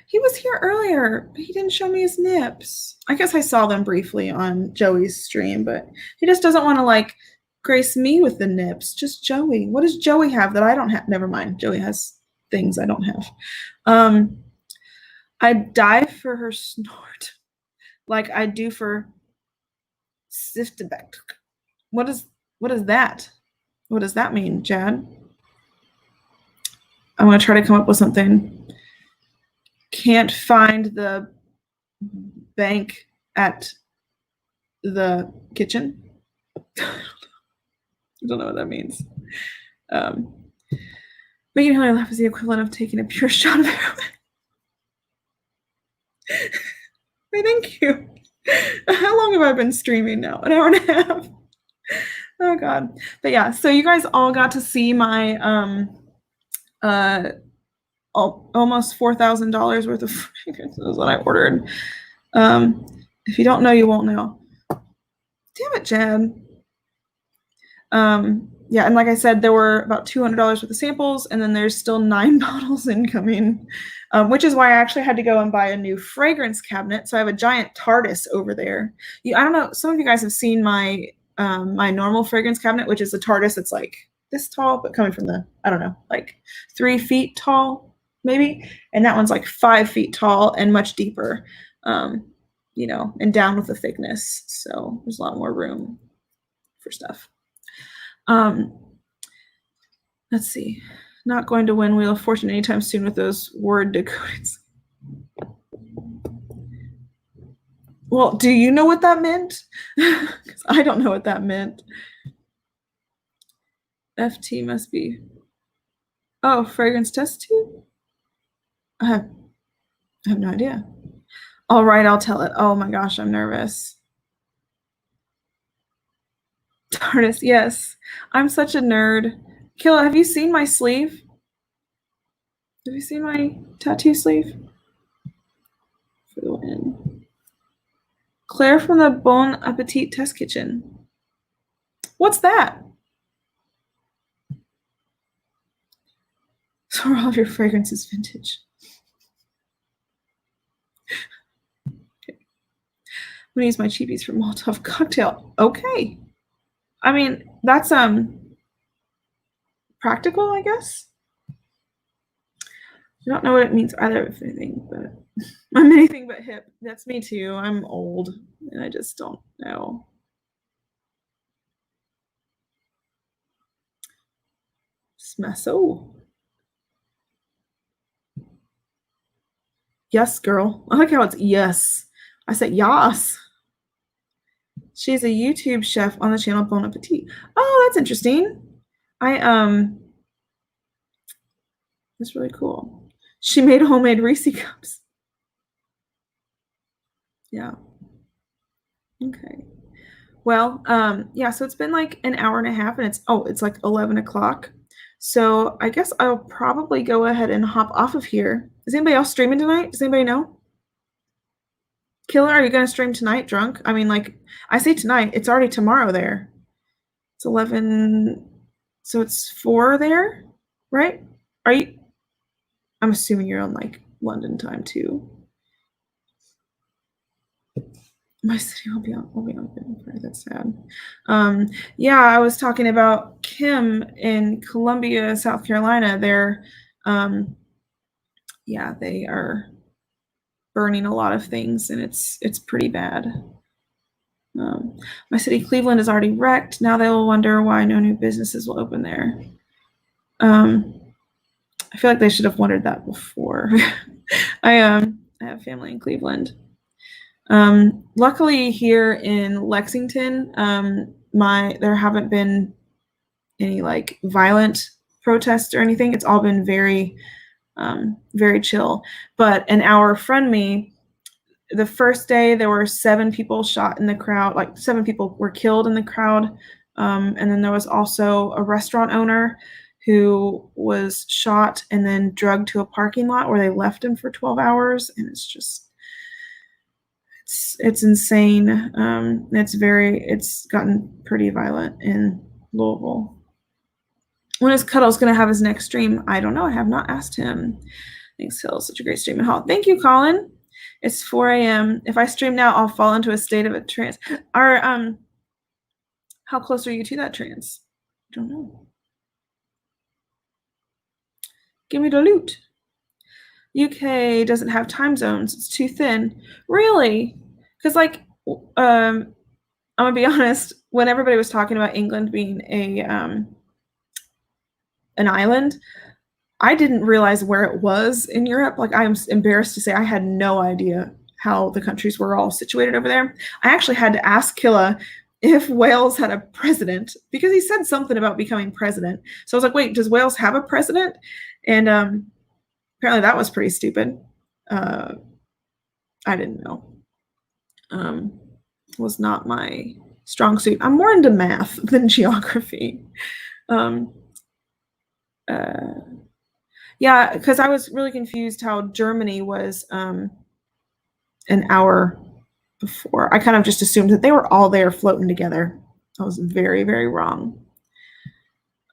He was here earlier, but he didn't show me his nips. I guess I saw them briefly on Joey's stream, but he just doesn't want to grace me with the nips. Just Joey. What does Joey have that I don't have? Never mind. Joey has things I don't have. I'd die for her snort, like I do for Siftebeck. What is that? What does that mean, Jad? I'm going to try to come up with something. Can't find the bank at the kitchen. I don't know what that means. Making Hilary laugh is the equivalent of taking a pure shot of heroin. Thank you. How long have I been streaming now? An hour and a half. Oh God. But yeah, so you guys all got to see my almost $4,000 worth of fragrances that I ordered. If you don't know, you won't know. Damn it, Jen. Yeah, and like I said, there were about $200 worth of samples, and then there's still 9 bottles incoming, which is why I actually had to go and buy a new fragrance cabinet. So I have a giant TARDIS over there. I don't know, some of you guys have seen my my normal fragrance cabinet, which is a TARDIS that's like this tall, but coming from the, I don't know, like 3 feet tall, maybe. And that one's like 5 feet tall and much deeper, you know, and down with the thickness. So there's a lot more room for stuff. Let's see. Not going to win Wheel of Fortune anytime soon with those word decodings. Well, do you know what that meant? Because I don't know what that meant. FT must be. Oh, fragrance test tube? I have no idea. All right, I'll tell it. Oh my gosh, I'm nervous. TARDIS, yes. I'm such a nerd. Killa, have you seen my sleeve? Have you seen my tattoo sleeve? For the win. Claire from the Bon Appetit Test Kitchen. What's that? So are all of your fragrances vintage? Okay. I'm gonna use my cheapies for Molotov cocktail. Okay. I mean, that's practical, I guess. I don't know what it means either, if anything, but I'm anything but hip. That's me too. I'm old and I just don't know. Smesso. Yes, girl. I like how it's yes. I said yes. She's a YouTube chef on the channel Bon Appetit. Oh, that's interesting. That's really cool. She made homemade Reese cups. Yeah. Okay. Well, yeah, so it's been like an hour and a half and it's like 11 o'clock. So I guess I'll probably go ahead and hop off of here. Is anybody else streaming tonight? Does anybody know? Killer, are you going to stream tonight drunk? I mean, like, I say tonight, it's already tomorrow there. It's 11, so it's 4 there, right? Are you? I'm assuming you're on like London time too. My city will be on Good Friday. That's sad. Yeah, I was talking about Kim in Columbia, South Carolina. They're, yeah, they are burning a lot of things, and it's pretty bad. My city, Cleveland, is already wrecked. Now they will wonder why no new businesses will open there. I feel like they should have wondered that before. I have family in Cleveland. Luckily here in Lexington, there haven't been any like violent protests or anything. It's all been very, very chill. But in our friend me, the first day there were 7 people shot in the crowd, like 7 people were killed in the crowd. And then there was also a restaurant owner who was shot and then drugged to a parking lot where they left him for 12 hours. And it's just, it's insane. It's gotten pretty violent in Louisville. When is Cuddles going to have his next stream? I don't know. I have not asked him. Thanks, Hill. Such a great stream and haul. Thank you, Colin. It's 4 a.m. If I stream now, I'll fall into a state of a trance. How close are you to that trance? I don't know. Give me the loot. UK doesn't have time zones. It's too thin. Really? Because, like, I'm going to be honest, when everybody was talking about England being an island. I didn't realize where it was in Europe. Like, I'm embarrassed to say I had no idea how the countries were all situated over there. I actually had to ask Killa if Wales had a president because he said something about becoming president. So I was like, wait, does Wales have a president? And apparently that was pretty stupid. I didn't know. Was not my strong suit. I'm more into math than geography. Yeah, because I was really confused how Germany was an hour before. I kind of just assumed that they were all there floating together. I was very, very wrong.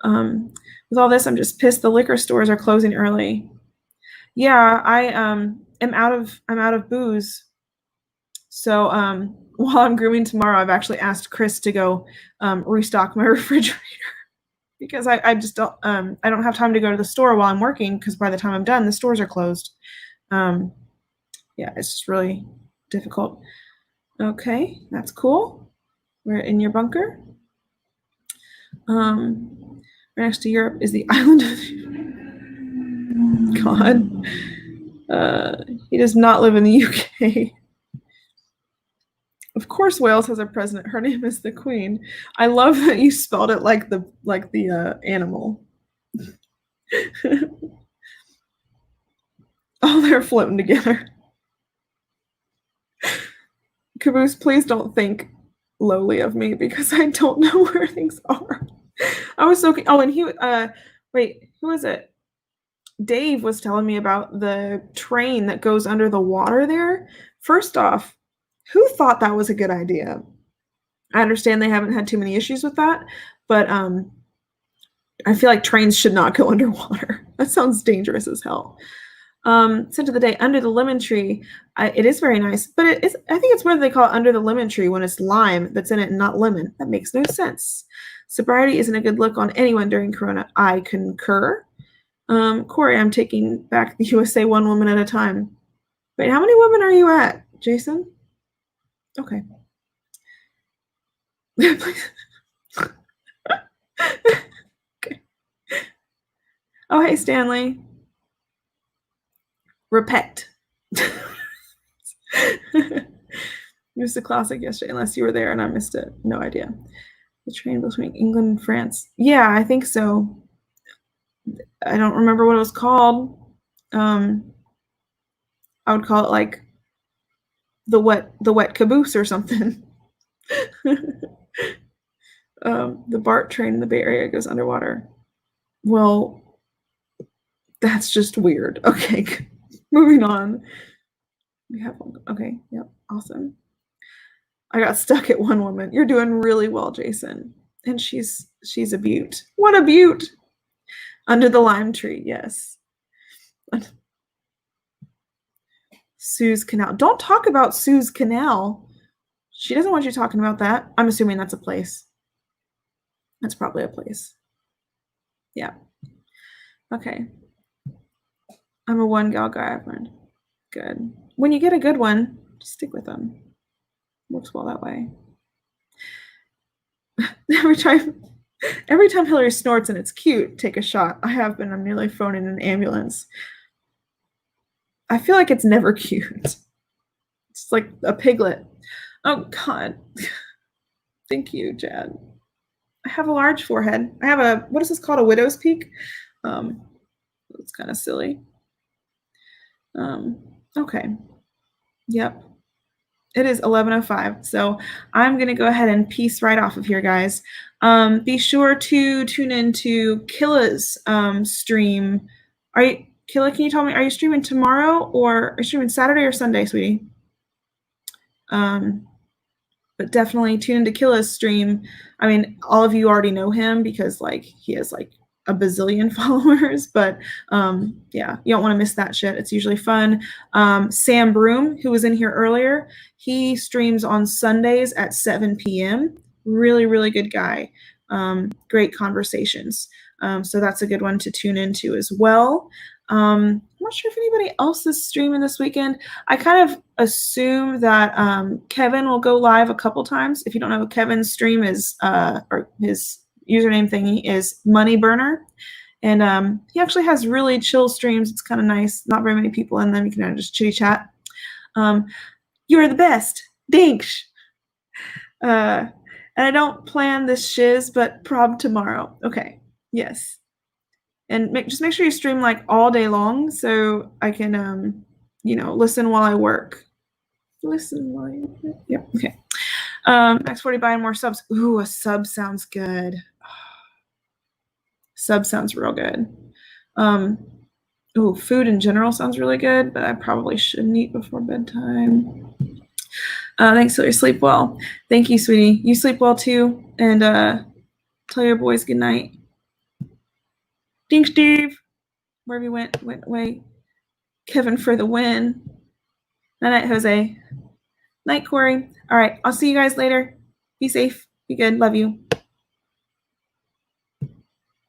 With all this, I'm just pissed the liquor stores are closing early. Yeah, I am out of booze. So while I'm grooming tomorrow, I've actually asked Chris to go restock my refrigerator because I just don't I don't have time to go to the store while I'm working because by the time I'm done, the stores are closed. Yeah, it's just really difficult. Okay, that's cool. We're in your bunker. Right next to Europe is the island of God. He does not live in the UK. Of course, Wales has a president. Her name is the Queen. I love that you spelled it like the animal. Oh, they're floating together. Caboose, please don't think lowly of me because I don't know where things are. I was so and he wait, who is it? Dave was telling me about the train that goes under the water there. First off, who thought that was a good idea? I understand they haven't had too many issues with that, but I feel like trains should not go underwater. That sounds dangerous as hell. Scent of the day, Under the Lemon Tree. It is very nice, but I think it's weird they call it Under the Lemon Tree when it's lime that's in it and not lemon. That makes no sense. Sobriety isn't a good look on anyone during Corona. I concur. Corey, I'm taking back the USA one woman at a time. Wait, how many women are you at, Jason? Okay. Okay. Oh, hey, Stanley. Repet. Missed the classic yesterday, unless you were there and I missed it. No idea. The train between England and France. Yeah, I think so. I don't remember what it was called. I would call it like the wet caboose or something. The BART train in the Bay Area goes underwater. Well, that's just weird. Okay, moving on. We have one. Okay, yep, awesome. I got stuck at one woman. You're doing really well, Jason. And she's a beaut. What a beaut! Under the lime tree, yes. Suez Canal. Don't talk about Suez Canal. She doesn't want you talking about that. I'm assuming that's a place. That's probably a place. Yeah. Okay. I'm a one gal guy, I've learned. Good. When you get a good one, just stick with them. Works well that way. Every time Hillary snorts and it's cute, take a shot. I have been. I'm nearly phoning an ambulance. I feel like it's never cute. It's like a piglet. Oh, God. Thank you, Jad. I have a large forehead. I have a, what is this called? A widow's peak? It's kind of silly. Okay. Yep. It is 11:05, so I'm going to go ahead and peace right off of here, guys. Be sure to tune into Killa's stream. Killa, can you tell me, are you streaming tomorrow or are you streaming Saturday or Sunday, sweetie? But definitely tune into Killa's stream. I mean, all of you already know him because like he has like a bazillion followers, but yeah, you don't want to miss that shit. It's usually fun. Sam Broom, who was in here earlier, he streams on Sundays at 7 p.m. Really, really good guy. Great conversations. So that's a good one to tune into as well. I'm not sure if anybody else is streaming this weekend. I kind of assume that Kevin will go live a couple times. If you don't know, Kevin's stream is, or his username thingy is Money Burner. And he actually has really chill streams. It's kind of nice. Not very many people in them. You can just chitty chat. You're the best. Dinks. And I don't plan this shiz, but prob tomorrow. Okay. Yes. And just make sure you stream like all day long so I can listen while I work. Listen while you work. Yep. Okay. Next 40 buying more subs. Ooh, a sub sounds good. Sub sounds real good. Ooh, food in general sounds really good, but I probably shouldn't eat before bedtime. Thanks, so you sleep well. Thank you, sweetie. You sleep well too, and tell your boys good night. Dink Steve, wherever you went away. Kevin for the win. Night, Jose. Night, Corey. All right, I'll see you guys later. Be safe. Be good. Love you.